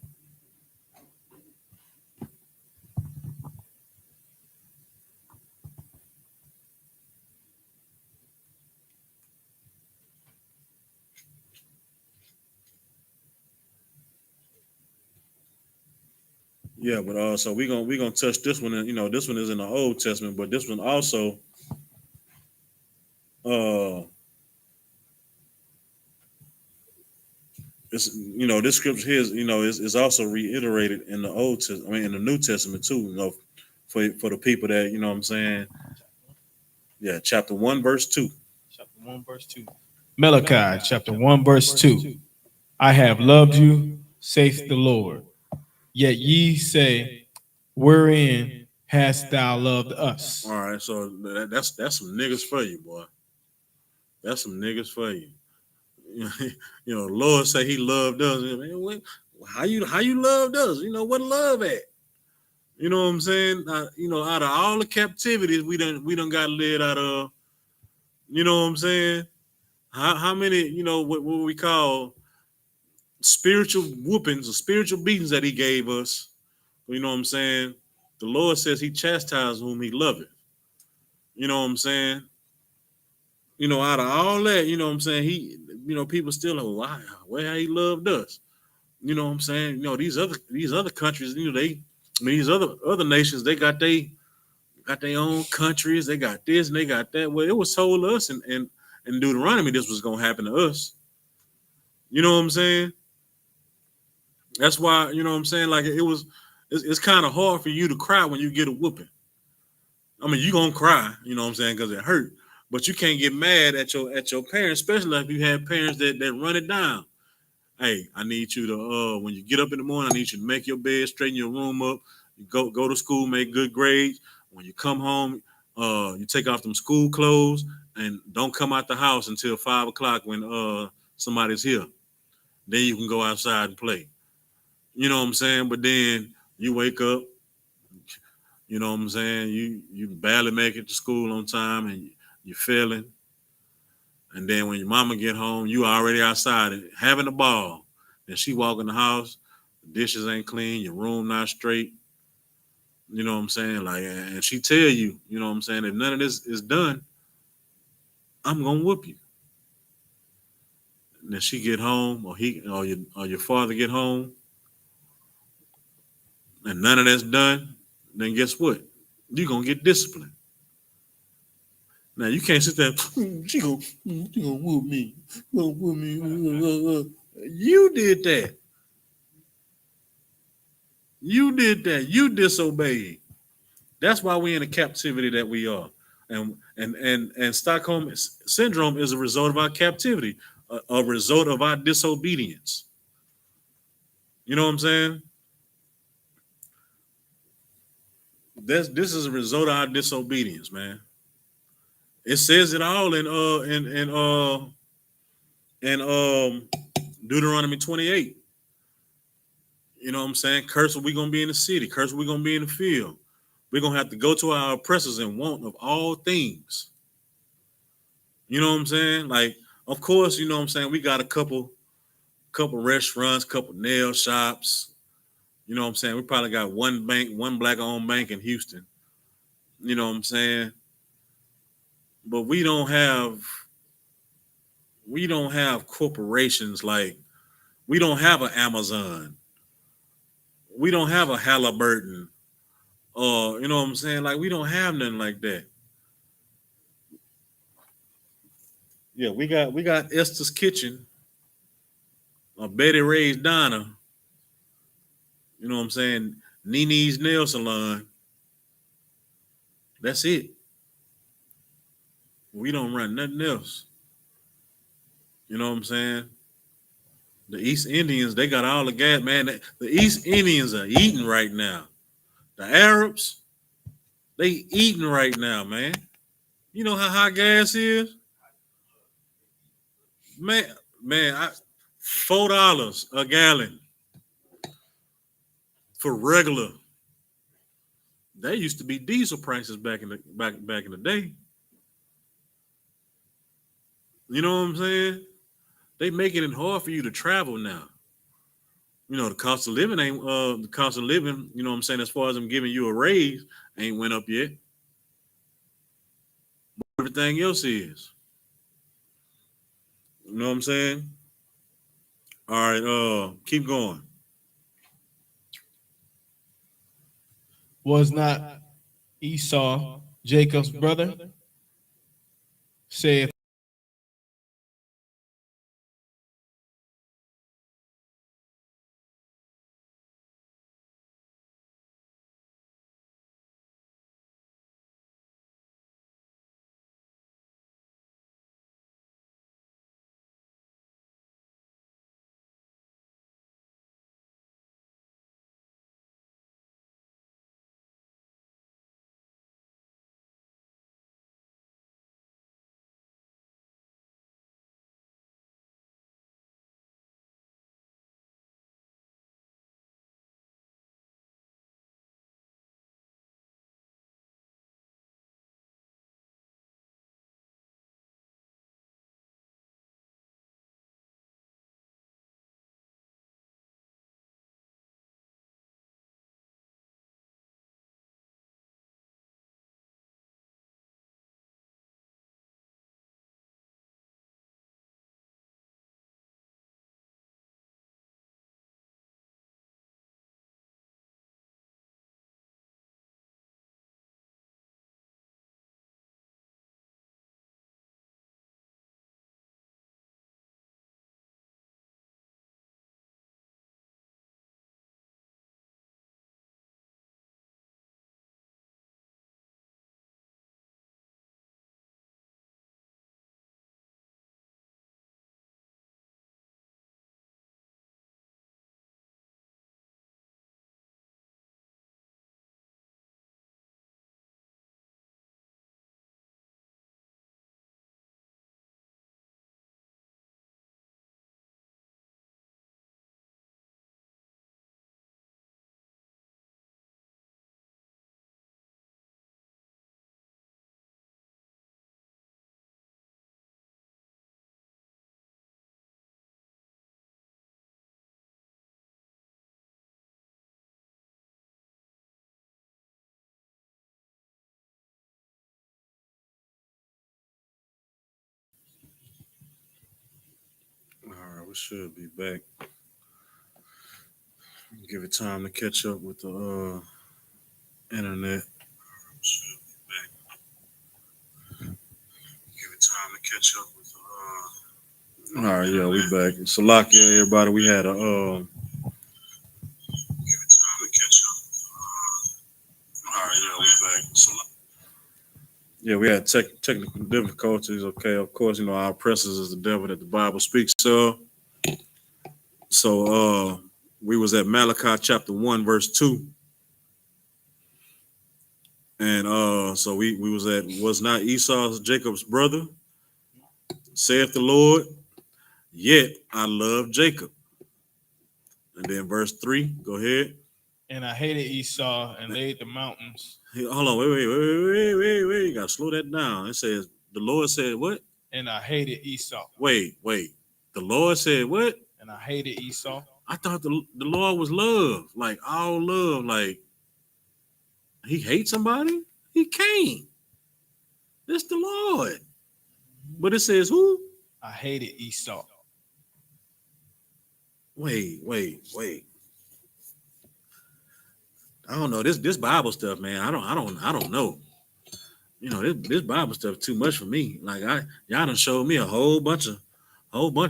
Speaker 2: Yeah, but so we're gonna touch this one. And, this one is in the Old Testament, but this one also it's this scripture here is also reiterated in the Old Testament. I mean, in the New Testament too. For the people that you know what I'm saying. Yeah, chapter 1, verse 2.
Speaker 5: Chapter 1, verse 2. Malachi, chapter 1, verse 2. I have loved you, saith the Lord. Yet ye say, wherein hast thou loved us?
Speaker 2: All right, so that's some niggas for you, boy. That's some niggas for you. Lord say he loved us. How you loved us? What love at? You know what I'm saying? Out of all the captivities we done got led out of, you know what I'm saying? How many, what we call spiritual whoopings or spiritual beatings that he gave us, You know what I'm saying? The Lord says he chastises whom he loveth. You know what I'm saying? You know, out of all that, you know what I'm saying? He, you know, people still like, wow, well, he loved us. You know what I'm saying? You know, these other countries, you know, these other nations, they got their own countries, they got this and they got that. Well, it was told us in Deuteronomy this was gonna happen to us. You know what I'm saying? That's why, you know what I'm saying? Like it's kind of hard for you to cry when you get a whooping. I mean, you gonna cry, you know what I'm saying, because it hurt. But you can't get mad at your parents, especially if you have parents that run it down. Hey, I need you to when you get up in the morning, I need you to make your bed, straighten your room up, you go to school, make good grades. When you come home, you take off them school clothes and don't come out the house until 5 o'clock when somebody's here. Then you can go outside and play. You know what I'm saying? But then you wake up, you know what I'm saying? You barely make it to school on time and you're failing. And then when your mama get home, you already outside having a ball. And she walk in the house, the dishes ain't clean, your room not straight. You know what I'm saying? Like, and she tell you, you know what I'm saying? If none of this is done, I'm gonna whoop you. And then she get home, or your father get home, and none of that's done. Then guess what? You gonna get disciplined. Now you can't sit there. She gonna whoop me. Gonna whoop me. You did that. You did that. You disobeyed. That's why we're in the captivity that we are. And Stockholm Syndrome is a result of our captivity, a result of our disobedience. You know what I'm saying? This is a result of our disobedience, man. It says it all in Deuteronomy 28. You know what I'm saying? Curse, we gonna be in the city. Curse, we gonna be in the field. We're gonna have to go to our oppressors and want of all things. You know what I'm saying? Like, of course, you know what I'm saying. We got a couple restaurants, couple nail shops. You know what I'm saying? We probably got one bank, one black-owned bank in Houston. You know what I'm saying? But we don't have corporations like we don't have an Amazon. We don't have a Halliburton. You know what I'm saying? Like we don't have nothing like that. Yeah, we got Esther's Kitchen, Betty Ray's Diner. You know what I'm saying? Nini's Nail Salon. That's it. We don't run nothing else. You know what I'm saying? The East Indians, they got all the gas, man. The East Indians are eating right now. The Arabs, they eating right now, man. You know how high gas is? Man, $4 a gallon for regular. That used to be diesel prices back in the day. You know what I'm saying? They making it hard for you to travel now. You know, the cost of living ain't the cost of living, you know what I'm saying, as far as them giving you a raise, ain't went up yet. Everything else is. You know what I'm saying? All right, keep going.
Speaker 5: Was not Esau Jacob's brother? Saith
Speaker 2: right, we should be back. Give it time to catch up with the internet. Should be back. Give it time to catch up with the all right, yeah, we back. Salakia, everybody. We had a give it time to catch up. All right, yeah, we back. Yeah, we had technical difficulties. Okay, of course, you know our oppressors is the devil that the Bible speaks of. So we was at Malachi chapter 1, verse 2. And so we was at, was not Esau Jacob's brother, saith the Lord, yet I love Jacob. And then verse 3, go ahead.
Speaker 5: And I hated Esau and laid the mountains.
Speaker 2: Hey, hold on, wait. You gotta slow that down. It says the Lord said what?
Speaker 5: And I hated Esau.
Speaker 2: Wait. The Lord said what?
Speaker 5: And I hated Esau.
Speaker 2: I thought the Lord was love, like all love, like he hates somebody? He can't. That's the Lord. But it says who?
Speaker 5: I hated Esau.
Speaker 2: Wait. I don't know. This Bible stuff, man. I don't know. You know, this Bible stuff too much for me. Like y'all done showed me a whole bunch of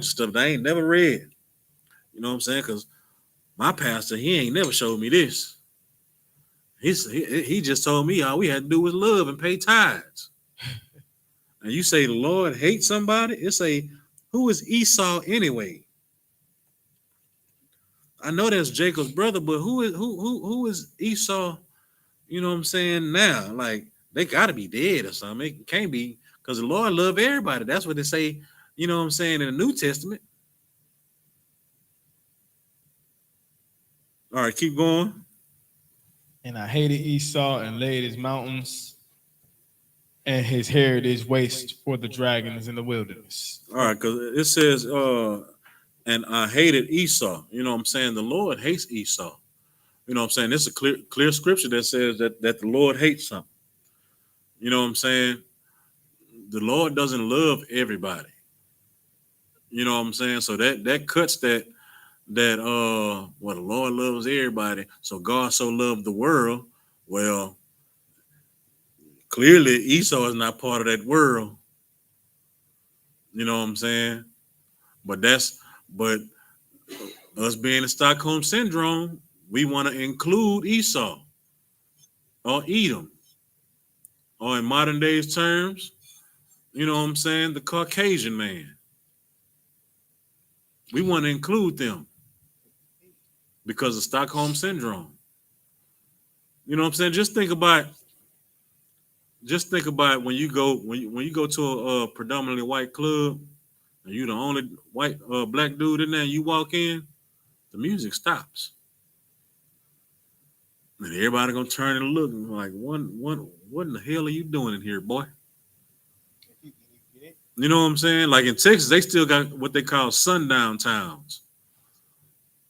Speaker 2: stuff that I ain't never read. You know what I'm saying? Because my pastor, he ain't never showed me this. He just told me all we had to do was love and pay tithes. And you say the Lord hates somebody? It say, who is Esau anyway? I know that's Jacob's brother, but who is Esau? You know what I'm saying? Now, like they got to be dead or something. It can't be, because the Lord love everybody. That's what they say. You know what I'm saying in the New Testament. All right, keep going.
Speaker 5: And I hated Esau and laid his mountains and his heritage waste for the dragons in the wilderness.
Speaker 2: All right, because it says, and I hated Esau. You know what I'm saying? The Lord hates Esau. You know what I'm saying? This is a clear scripture that says that the Lord hates something. You know what I'm saying? The Lord doesn't love everybody. You know what I'm saying? So that cuts that well, the Lord loves everybody. So God so loved the world. Well, clearly Esau is not part of that world. You know what I'm saying? But us being the Stockholm Syndrome, we want to include Esau or Edom, or in modern days terms, you know what I'm saying, the Caucasian man. We want to include them because of Stockholm Syndrome. You know what I'm saying? Just think about when you go to a predominantly white club and you the only white black dude in there, and you walk in, the music stops. And everybody gonna turn and look and like, what in the hell are you doing in here, boy? You know what I'm saying? Like in Texas, they still got what they call sundown towns.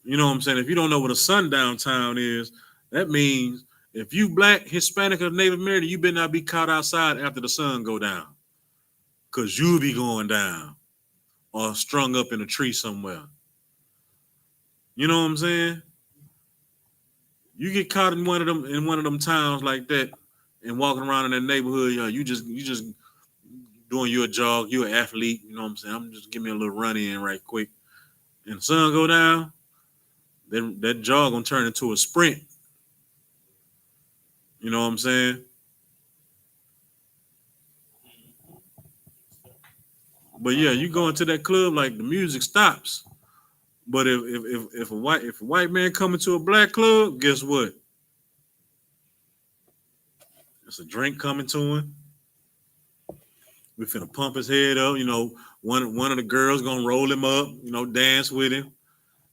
Speaker 2: You know what I'm saying? If you don't know what a sundown town is, that means if you black, Hispanic, or Native American, you better not be caught outside after the sun go down, because you'll be going down or strung up in a tree somewhere. You know what I'm saying? You get caught in one of them towns like that and walking around in that neighborhood, you just doing your jog, you're an athlete, you know what I'm saying? I'm just give me a little run in right quick. And the sun go down, then that jog gonna turn into a sprint. You know what I'm saying? But yeah, you go into that club, like the music stops. But if a white man coming to a black club, guess what? It's a drink coming to him. We finna pump his head up. You know, one of the girls gonna roll him up. You know, dance with him,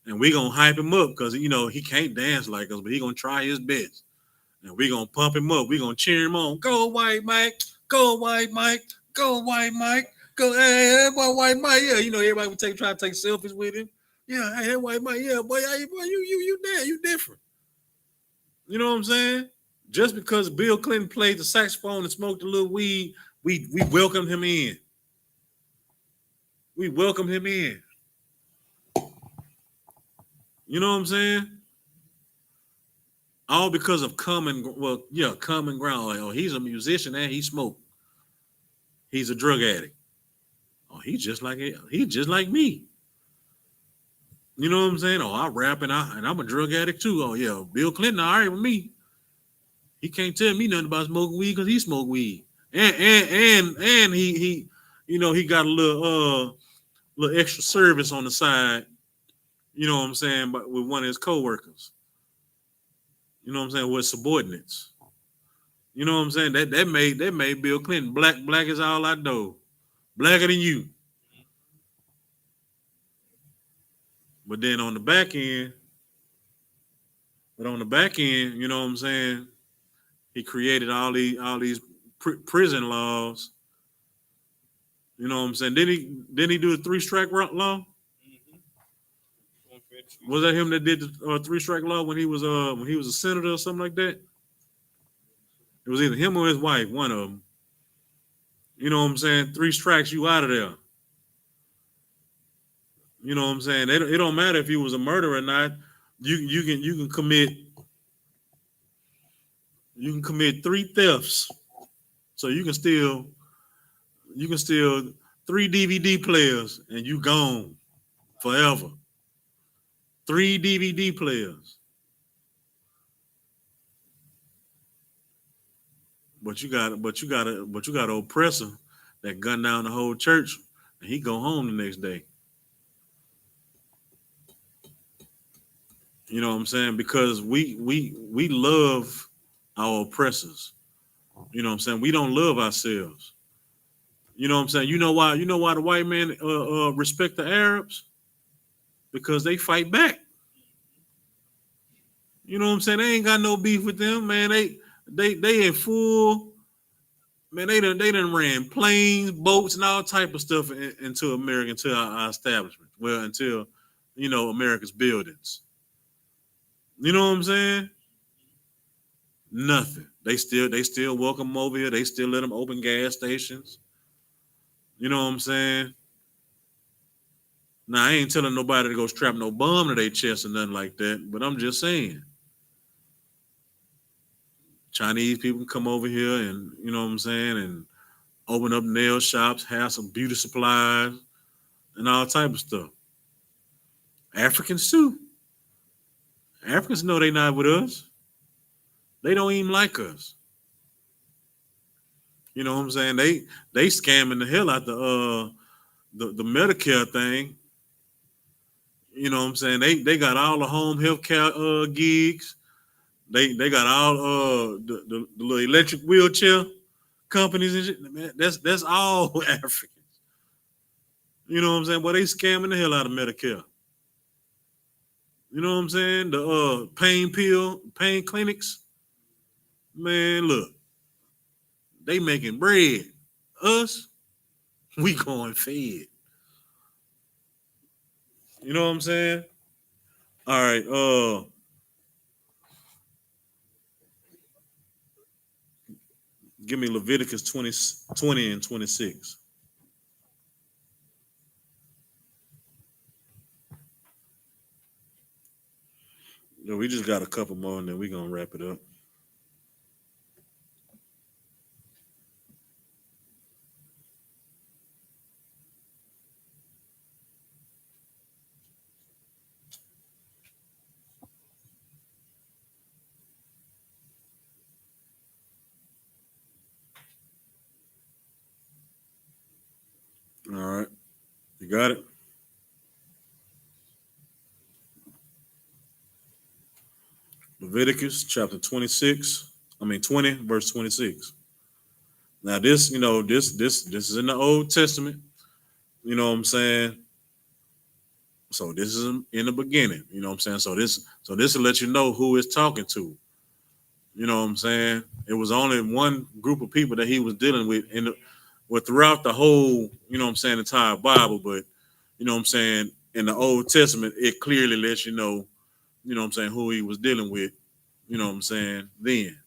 Speaker 2: and we gonna hype him up because you know he can't dance like us, but he gonna try his best. And we gonna pump him up. We gonna cheer him on. Go White Mike. Go White Mike. Go White Mike. Go hey boy White Mike. Yeah, you know everybody would try to take selfies with him. Yeah, hey White Mike. Yeah, boy, hey, boy, you different. You know what I'm saying? Just because Bill Clinton played the saxophone and smoked a little weed, we welcomed him in. We welcomed him in. You know what I'm saying? All because of common ground. Oh, he's a musician and he smoked. He's a drug addict. Oh, he's just like me. You know what I'm saying? Oh, I rap and I'm a drug addict too. Oh yeah, Bill Clinton, all right with me. He can't tell me nothing about smoking weed because he smoked weed. And he he got a little extra service on the side, you know what I'm saying, but with one of his co-workers. You know what I'm saying, with subordinates. You know what I'm saying? That made Bill Clinton black as all I know. Blacker than you. But then on the back end, you know what I'm saying? He created all these prison laws. You know what I'm saying? Didn't he do a 3-strike law? Was that him that did the 3-strike law when he was a senator or something like that? It was either him or his wife, one of them. You know what I'm saying? 3 strikes, you out of there. You know what I'm saying? It don't matter if he was a murderer or not. You can commit 3 thefts. So you can steal 3 DVD players and you gone forever. 3 DVD players. But you got an oppressor that gunned down the whole church and he go home the next day. You know what I'm saying? Because we love our oppressors. You know what I'm saying? We don't love ourselves. You know what I'm saying? You know why the white man respect the Arabs? Because they fight back. You know what I'm saying? They ain't got no beef with them, man. They in full, man, they done ran planes, boats, and all type of stuff into America, into our establishment. Well, until, America's buildings. You know what I'm saying? Nothing. They still welcome them over here. They still let them open gas stations. You know what I'm saying? Now, I ain't telling nobody to go strap no bomb to their chest or nothing like that, but I'm just saying. Chinese people come over here and, you know what I'm saying, and open up nail shops, have some beauty supplies, and all type of stuff. Africans too. Africans know they not with us. They don't even like us. You know what I'm saying? They scamming the hell out the Medicare thing. You know what I'm saying? They got all the home health care gigs. They got all the little electric wheelchair companies and shit. Man, that's all Africans. You know what I'm saying? But they scamming the hell out of Medicare. You know what I'm saying? The pain clinics. Man, look, they making bread. Us, we going fed. You know what I'm saying? All right, give me Leviticus 20 and 26. We just got a couple more and then we're gonna wrap it up. All right. You got it? Leviticus chapter 20, verse 26. Now this, this is in the Old Testament. You know what I'm saying? So this is in the beginning. You know what I'm saying? So this will let you know who it's talking to. You know what I'm saying? It was only one group of people that he was dealing with throughout the whole, you know what I'm saying, entire Bible, but you know what I'm saying, in the Old Testament, it clearly lets you know what I'm saying, who he was dealing with, you know what I'm saying, then.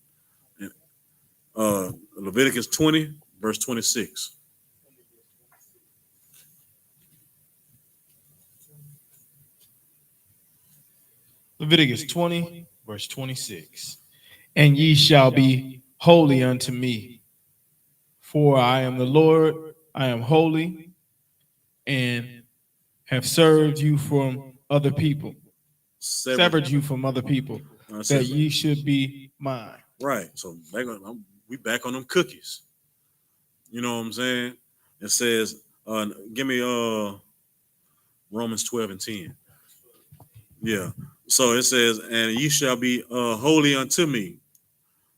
Speaker 2: Leviticus 20, verse 26.
Speaker 5: Leviticus 20, verse 26. And ye shall be holy unto me, for I am the Lord, I am holy, and have served you from other people, severed you from other people, that ye should be mine.
Speaker 2: Right. So we back on them cookies. You know what I'm saying? It says, give me Romans 12 and 10. Yeah. So it says, and ye shall be holy unto me.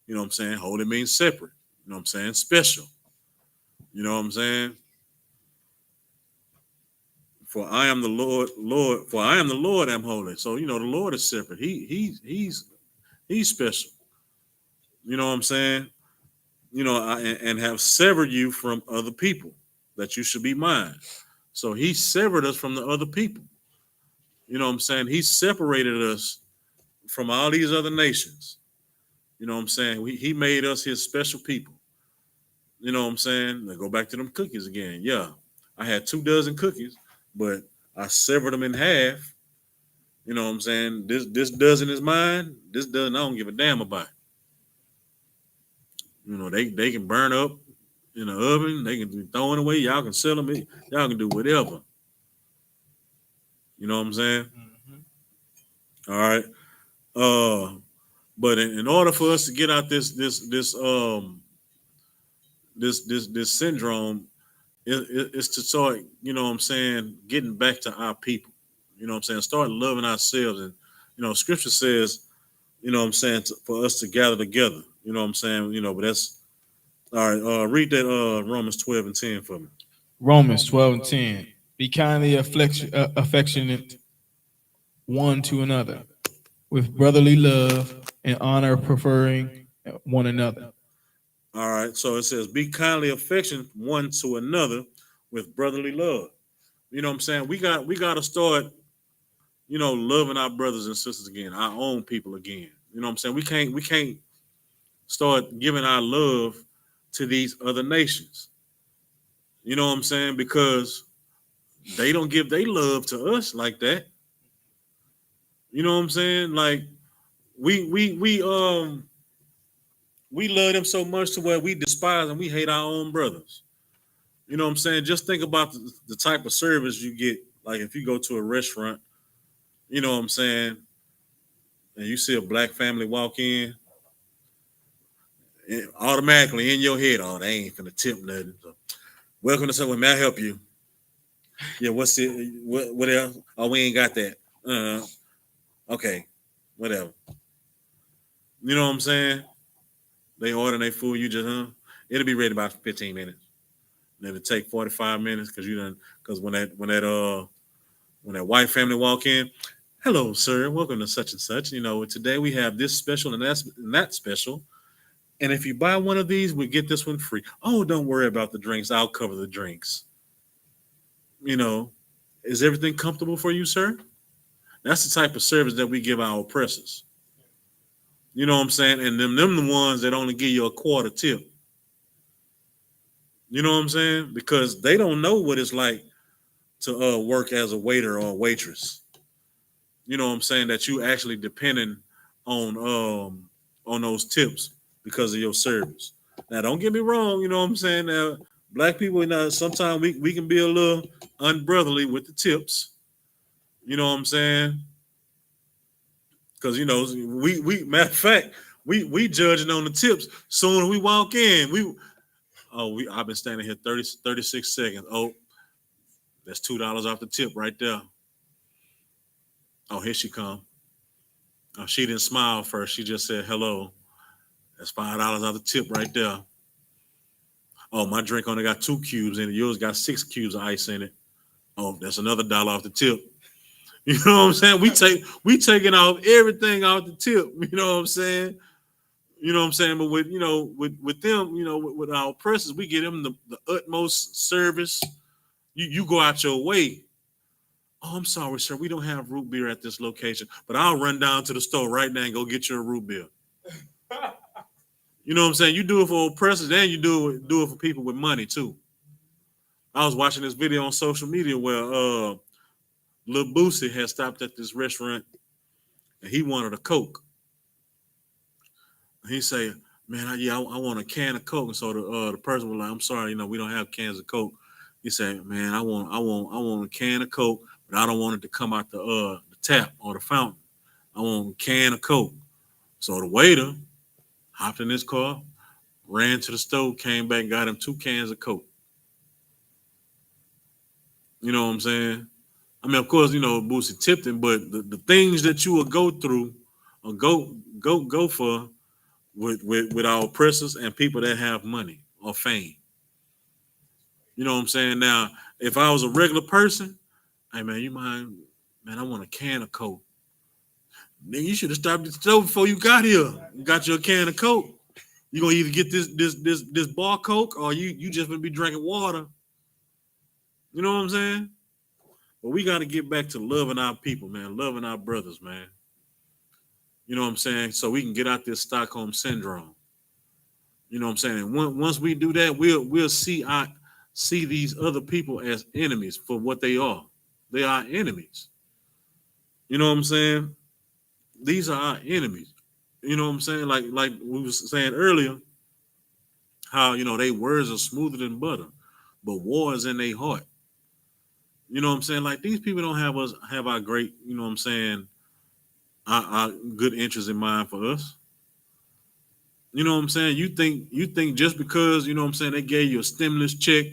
Speaker 2: You know what I'm saying? Holy means separate. You know what I'm saying? Special. You know what I'm saying? For I am the Lord. For I am the Lord. I'm holy. So you know the Lord is separate. He's special. You know what I'm saying? You know, and have severed you from other people, that you should be mine. So he severed us from the other people. You know what I'm saying? He separated us from all these other nations. You know what I'm saying? He made us his special people. You know what I'm saying? They go back to them cookies again. Yeah, I had 2 dozen cookies, but I severed them in half. You know what I'm saying? This dozen is mine. This dozen I don't give a damn about. You know, they can burn up in the oven. They can be thrown away. Y'all can sell them. Y'all can do whatever. You know what I'm saying? Mm-hmm. All right. But in order for us to get out this syndrome, it's to start, you know what I'm saying, getting back to our people. You know what I'm saying? Start loving ourselves. And, you know, scripture says, you know what I'm saying, for us to gather together. You know what I'm saying? You know, but that's all right. Read that Romans 12 and 10 for me.
Speaker 5: Romans 12 and 10. Be kindly affectionate one to another, with brotherly love and honor, preferring one another.
Speaker 2: All right. So it says, be kindly affectionate one to another with brotherly love. You know what I'm saying? We got to start, you know, loving our brothers and sisters again, our own people again. You know what I'm saying? We can't start giving our love to these other nations. You know what I'm saying? Because they don't give their love to us like that. You know what I'm saying? Like we love them so much to where we despise and we hate our own brothers. You know what I'm saying? Just think about the type of service you get. Like if you go to a restaurant, you know what I'm saying, and you see a black family walk in, automatically in your head, oh, they ain't finna tip nothing. So, welcome to someone. May I help you? Yeah, what's it? What else? Oh, we ain't got that. Okay, whatever. You know what I'm saying? They order their food, you just it'll be ready about 15 minutes. And it'll take 45 minutes because when that white family walk in, hello, sir, welcome to such and such. You know, today we have this special and that special. And if you buy one of these, we get this one free. Oh, don't worry about the drinks. I'll cover the drinks. You know, is everything comfortable for you, sir? That's the type of service that we give our oppressors. You know what I'm saying? And them the ones that only give you a quarter tip. You know what I'm saying? Because they don't know what it's like to work as a waiter or a waitress. You know what I'm saying? That you actually depending on those tips because of your service. Now, don't get me wrong. You know what I'm saying? Black people, sometimes we can be a little unbrotherly with the tips. You know what I'm saying? Because you know we matter of fact we judging on the tips. Soon as we walk in, I've been standing here 36 seconds. Oh, that's $2 off the tip right there. Oh, here she come. Oh, she didn't smile first. She just said hello. That's $5 off the tip right there. Oh, my drink only got 2 cubes in it. Yours got 6 cubes of ice in it. Oh, that's another $1 off the tip. You know what I'm saying? We taking off everything off the tip. You know what I'm saying? You know what I'm saying? But with them, with our oppressors, we give them the utmost service. You go out your way. Oh, I'm sorry, sir. We don't have root beer at this location, but I'll run down to the store right now and go get you a root beer. You know what I'm saying? You do it for oppressors, and you do it for people with money too. I was watching this video on social media where Lil Boosie had stopped at this restaurant and he wanted a Coke. He say, man, I want a can of Coke. And so the person was like, I'm sorry, we don't have cans of Coke. He said, man, I want a can of Coke, but I don't want it to come out the tap or the fountain. I want a can of Coke. So the waiter hopped in his car, ran to the stove, came back, got him 2 cans of Coke. You know what I'm saying? I mean, of course, Boosie tipped him, but the things that you will go through or go for with our oppressors and people that have money or fame. You know what I'm saying? Now, if I was a regular person, hey man, you mind, man, I want a can of Coke. Then you should have stopped at the store before you got here. You got your can of Coke. You're gonna either get this bar Coke or you just gonna be drinking water. You know what I'm saying? But we gotta get back to loving our people, man, loving our brothers, man. You know what I'm saying? So we can get out this Stockholm Syndrome. You know what I'm saying? And once we do that, we'll see these other people as enemies for what they are. They are enemies. You know what I'm saying? These are our enemies. You know what I'm saying? Like we was saying earlier, how they words are smoother than butter, but war is in their heart. You know what I'm saying? Like these people don't have our great, you know what I'm saying, our good interests in mind for us. You know what I'm saying? You think just because, you know what I'm saying, they gave you a stimulus check,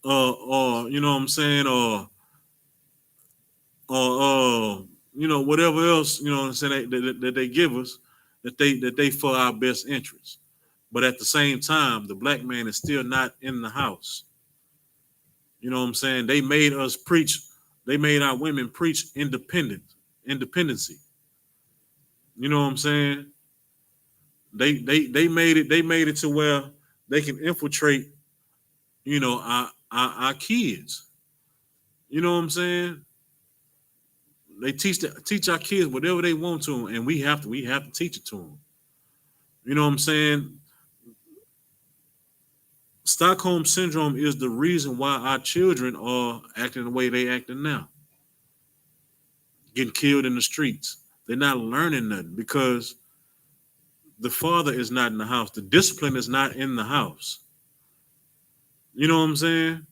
Speaker 2: or you know what I'm saying, or whatever else, you know what I'm saying, that they give us, that they for our best interests. But at the same time, the black man is still not in the house. You know what I'm saying? They made us preach. They made our women preach independency. You know what I'm saying? They made it to where they can infiltrate, our kids. You know what I'm saying? They teach our kids whatever they want to, and we have to teach it to them. You know what I'm saying? Stockholm Syndrome is the reason why our children are acting the way they acting now. Getting killed in the streets. They're not learning nothing because the father is not in the house. The discipline is not in the house. You know what I'm saying?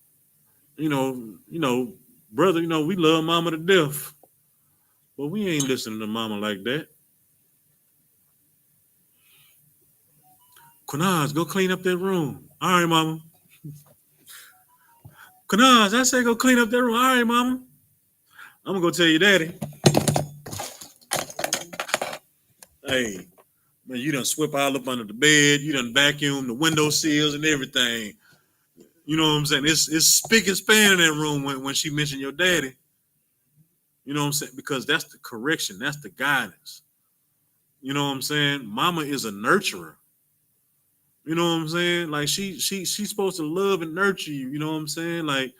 Speaker 2: Brother, we love mama to death. But we ain't listening to mama like that. Quinaz, go clean up that room. All right, mama. Quinaz, I say go clean up that room. All right, mama. I'm gonna go tell your daddy. Hey, man, you done swept all up under the bed. You done vacuumed the window sills and everything. You know what I'm saying? It's spick and span in that room when she mentioned your daddy. You know what I'm saying? Because that's the correction. That's the guidance. You know what I'm saying? Mama is a nurturer. You know what I'm saying? Like she's supposed to love and nurture you. You know what I'm saying? Like,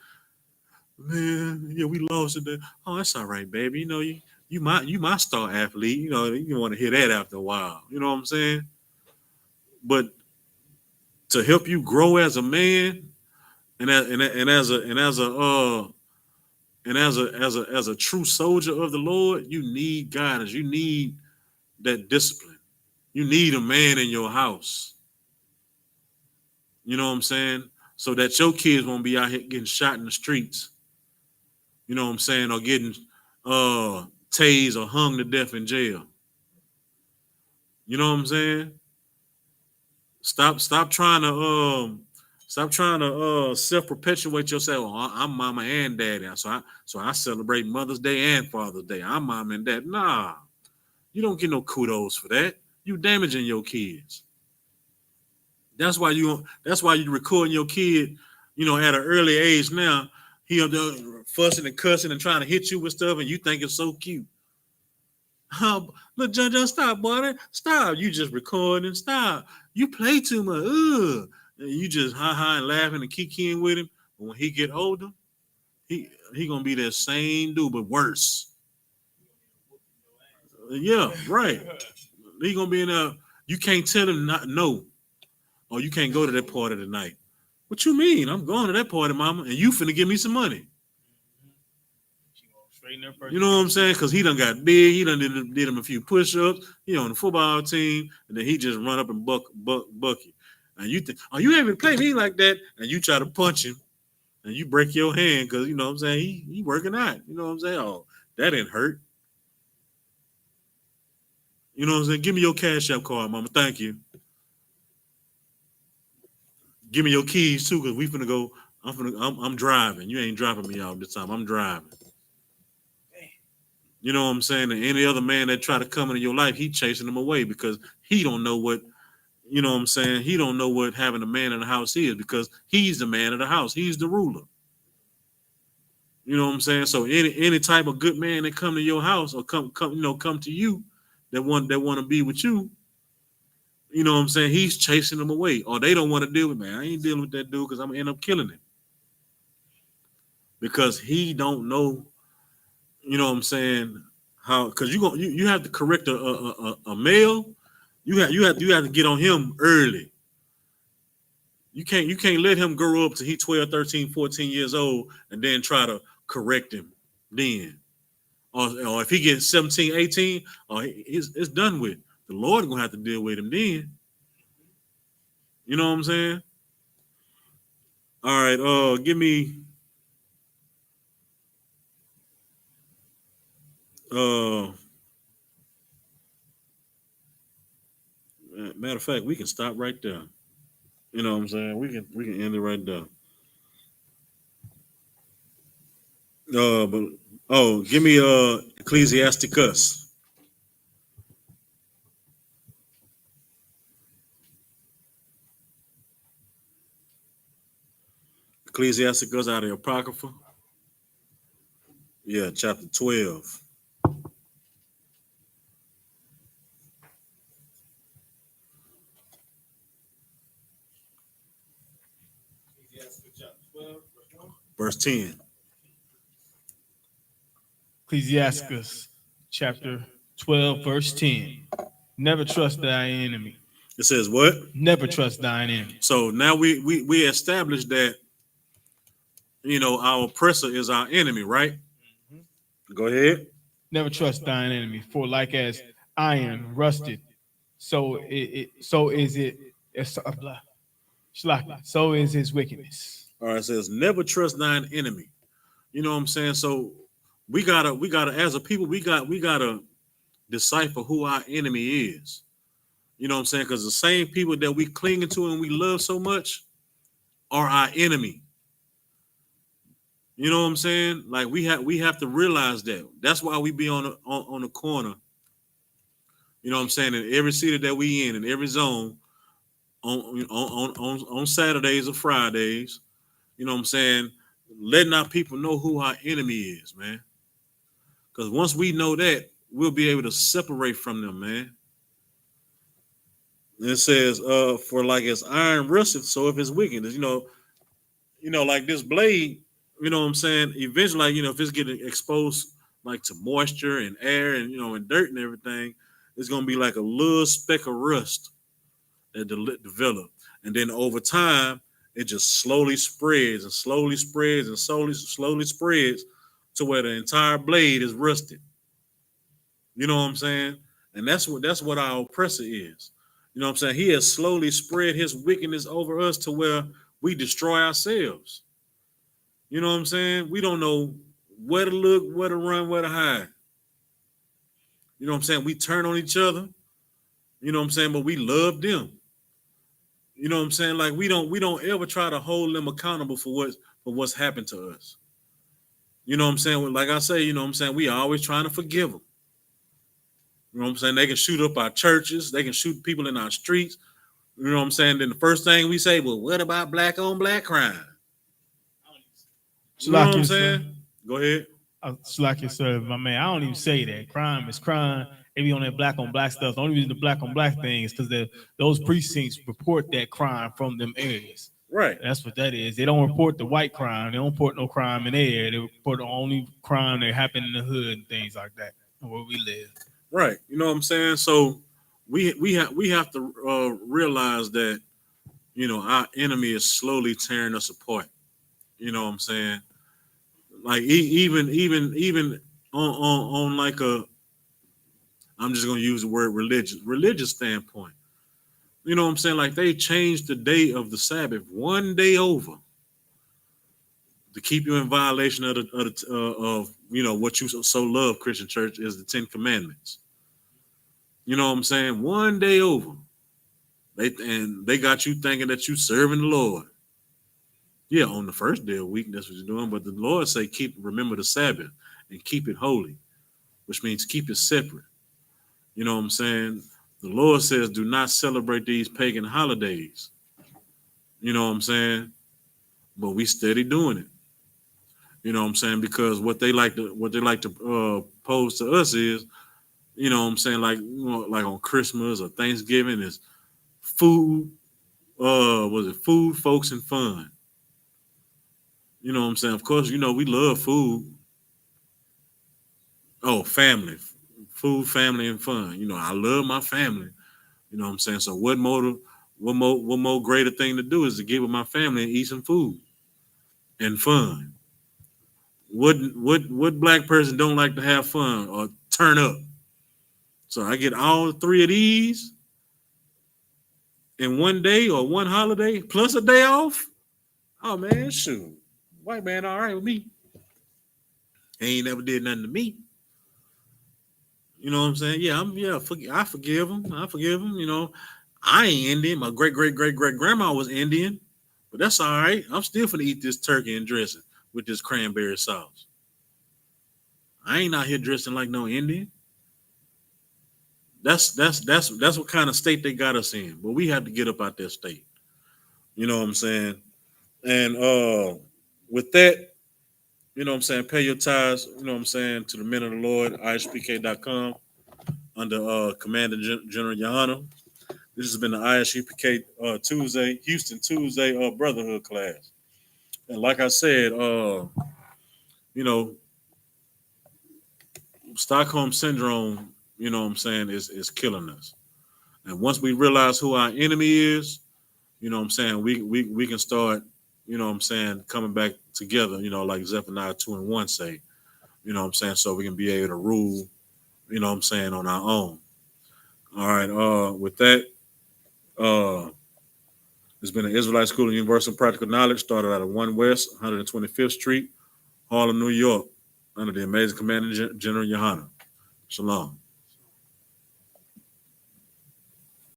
Speaker 2: man, yeah, we lost it. Oh, that's all right, baby. You my star athlete. You want to hear that after a while. You know what I'm saying? But to help you grow as a man, and as a true soldier of the Lord, you need guidance. You need that discipline. You need a man in your house. You know what I'm saying? So that your kids won't be out here getting shot in the streets. You know what I'm saying? Or getting tased or hung to death in jail. You know what I'm saying? Stop trying to self-perpetuate yourself. Oh, I'm mama and daddy. So I celebrate Mother's Day and Father's Day. I'm mom and dad. Nah. You don't get no kudos for that. You damaging your kids. That's why you recording your kid, at an early age now. He up there fussing and cussing and trying to hit you with stuff, and you think it's so cute. Look, John, stop, boy. Stop. You just recording. Stop. You play too much. Ugh. And you just ha and laughing and kikiing with him. But when he get older, he gonna be that same dude, but worse. Yeah, right. He gonna be in a. You can't tell him not no. Or you can't go to that party tonight. What you mean? I'm going to that party, mama, and you finna give me some money. You know what I'm saying? Because he done got big. He done did him a few push-ups. He on the football team, and then he just run up and buck you. And you think, oh, you ain't even play me like that, and you try to punch him, and you break your hand because you know what I'm saying he working out. You know what I'm saying? Oh, that didn't hurt. You know what I'm saying? Give me your Cash App card, mama. Thank you. Give me your keys too, because we finna go. I'm driving. You ain't dropping me off this time. I'm driving. You know what I'm saying? And any other man that try to come into your life, he chasing them away because he don't know what, you know what I'm saying? He don't know what having a man in the house is because he's the man of the house. He's the ruler. You know what I'm saying? So any type of good man that come to your house or come to you that want to be with you, you know what I'm saying? He's chasing them away. Or they don't want to deal with, man, I ain't dealing with that dude because I'm gonna end up killing him. Because he don't know, you know what I'm saying, how, because you have to correct a male. You have to get on him early. You can't let him grow up till he 12, 13, 14 years old and then try to correct him then. Or if he gets 17, 18, it's done with. The Lord gonna have to deal with him then. You know what I'm saying? All right, give me matter of fact, we can stop right there. You know what I'm saying? We can end it right there. Give me Ecclesiasticus. Ecclesiasticus out of the Apocrypha. Yeah, chapter 12. Verse 10.
Speaker 5: Ecclesiasticus chapter 12, verse 10. Never trust thy enemy.
Speaker 2: It says what?
Speaker 5: Never trust thine enemy.
Speaker 2: So now we established that, you know, our oppressor is our enemy, right? Mm-hmm. Go ahead.
Speaker 5: Never trust thine enemy, for like as iron rusted, so is his wickedness.
Speaker 2: All right, it says never trust thine enemy. You know what I'm saying? So we gotta as a people, we gotta decipher who our enemy is. You know what I'm saying? Because the same people that we clinging to and we love so much are our enemy. You know what I'm saying? Like we have to realize that. That's why we be on the corner. You know what I'm saying? In every city that we in every zone, on Saturdays or Fridays. You know what I'm saying? Letting our people know who our enemy is, man. Because once we know that, we'll be able to separate from them, man. And it says, for like as iron rusteth, so if it's wickedness, you know, like this blade, you know what I'm saying? Eventually, like, you know, if it's getting exposed like to moisture and air and, you know, and dirt and everything, it's going to be like a little speck of rust that develop. And then over time, it just slowly spreads and slowly spreads and slowly spreads to where the entire blade is rusted. You know what I'm saying? And that's what our oppressor is. You know what I'm saying? He has slowly spread his wickedness over us to where we destroy ourselves. You know what I'm saying? We don't know where to look, where to run, where to hide. You know what I'm saying? We turn on each other. You know what I'm saying? But we love them. You know what I'm saying? Like we don't ever try to hold them accountable for what's happened to us. You know what I'm saying? Like I say, you know what I'm saying? We are always trying to forgive them. You know what I'm saying? They can shoot up our churches. They can shoot people in our streets. You know what I'm saying? Then the first thing we say, well, what about black on black crime? You know what I'm saying? Go ahead.
Speaker 5: Slack sir, my man. I don't even say that. Crime is crime. They be on that black on black stuff. The only reason the black on black thing is because those precincts report that crime from them areas.
Speaker 2: Right.
Speaker 5: That's what that is. They don't report the white crime. They don't report no crime in their area. They report the only crime that happened in the hood and things like that, where we live.
Speaker 2: Right. You know what I'm saying? So we have to realize that, you know, our enemy is slowly tearing us apart. You know what I'm saying? Like even on like I'm just gonna use the word religious standpoint. You know what I'm saying? Like they changed the day of the Sabbath one day over to keep you in violation of of what you so love, Christian church, is the 10 Commandments. You know what I'm saying? One day over. They got you thinking that you serving the Lord. Yeah, on the first day of the week, that's what you're doing. But the Lord say, remember the Sabbath and keep it holy, which means keep it separate. You know what I'm saying? The Lord says, do not celebrate these pagan holidays. You know what I'm saying? But we steady doing it. You know what I'm saying? Because what they like to pose to us is, you know what I'm saying, like like on Christmas or Thanksgiving is food. Was it food, folks, and fun? You know what I'm saying? Of course, we love food. Oh, family, food, family, and fun. I love my family. You know what I'm saying? So what more greater thing to do is to get with my family and eat some food and fun. What black person don't like to have fun or turn up? So I get all three of these in one day or one holiday plus a day off. Oh man, shoot. White man all right with me. He ain't never did nothing to me. You know what I'm saying? Yeah, I forgive him. I forgive him. I ain't Indian. My great grandma was Indian, but that's all right. I'm still finna eat this turkey and dressing with this cranberry sauce. I ain't out here dressing like no Indian. That's what kind of state they got us in. But we have to get up out that state. You know what I'm saying? And with that, you know what I'm saying, pay your tithes, you know what I'm saying, to the men of the Lord, ISUPK.com, under Commander General YAHANNA. This has been the ISUPK Houston Tuesday Brotherhood class. And like I said, Stockholm Syndrome, you know what I'm saying, is killing us. And once we realize who our enemy is, you know what I'm saying, we can start, you know what I'm saying, coming back together, like Zephaniah 2:1 say, you know what I'm saying, so we can be able to rule, you know what I'm saying, on our own. All right, with that, it's been an Israelite School of Universal Practical Knowledge, started out of 1 West, 125th Street, Harlem, New York, under the amazing Commander General YAHANNA. Shalom.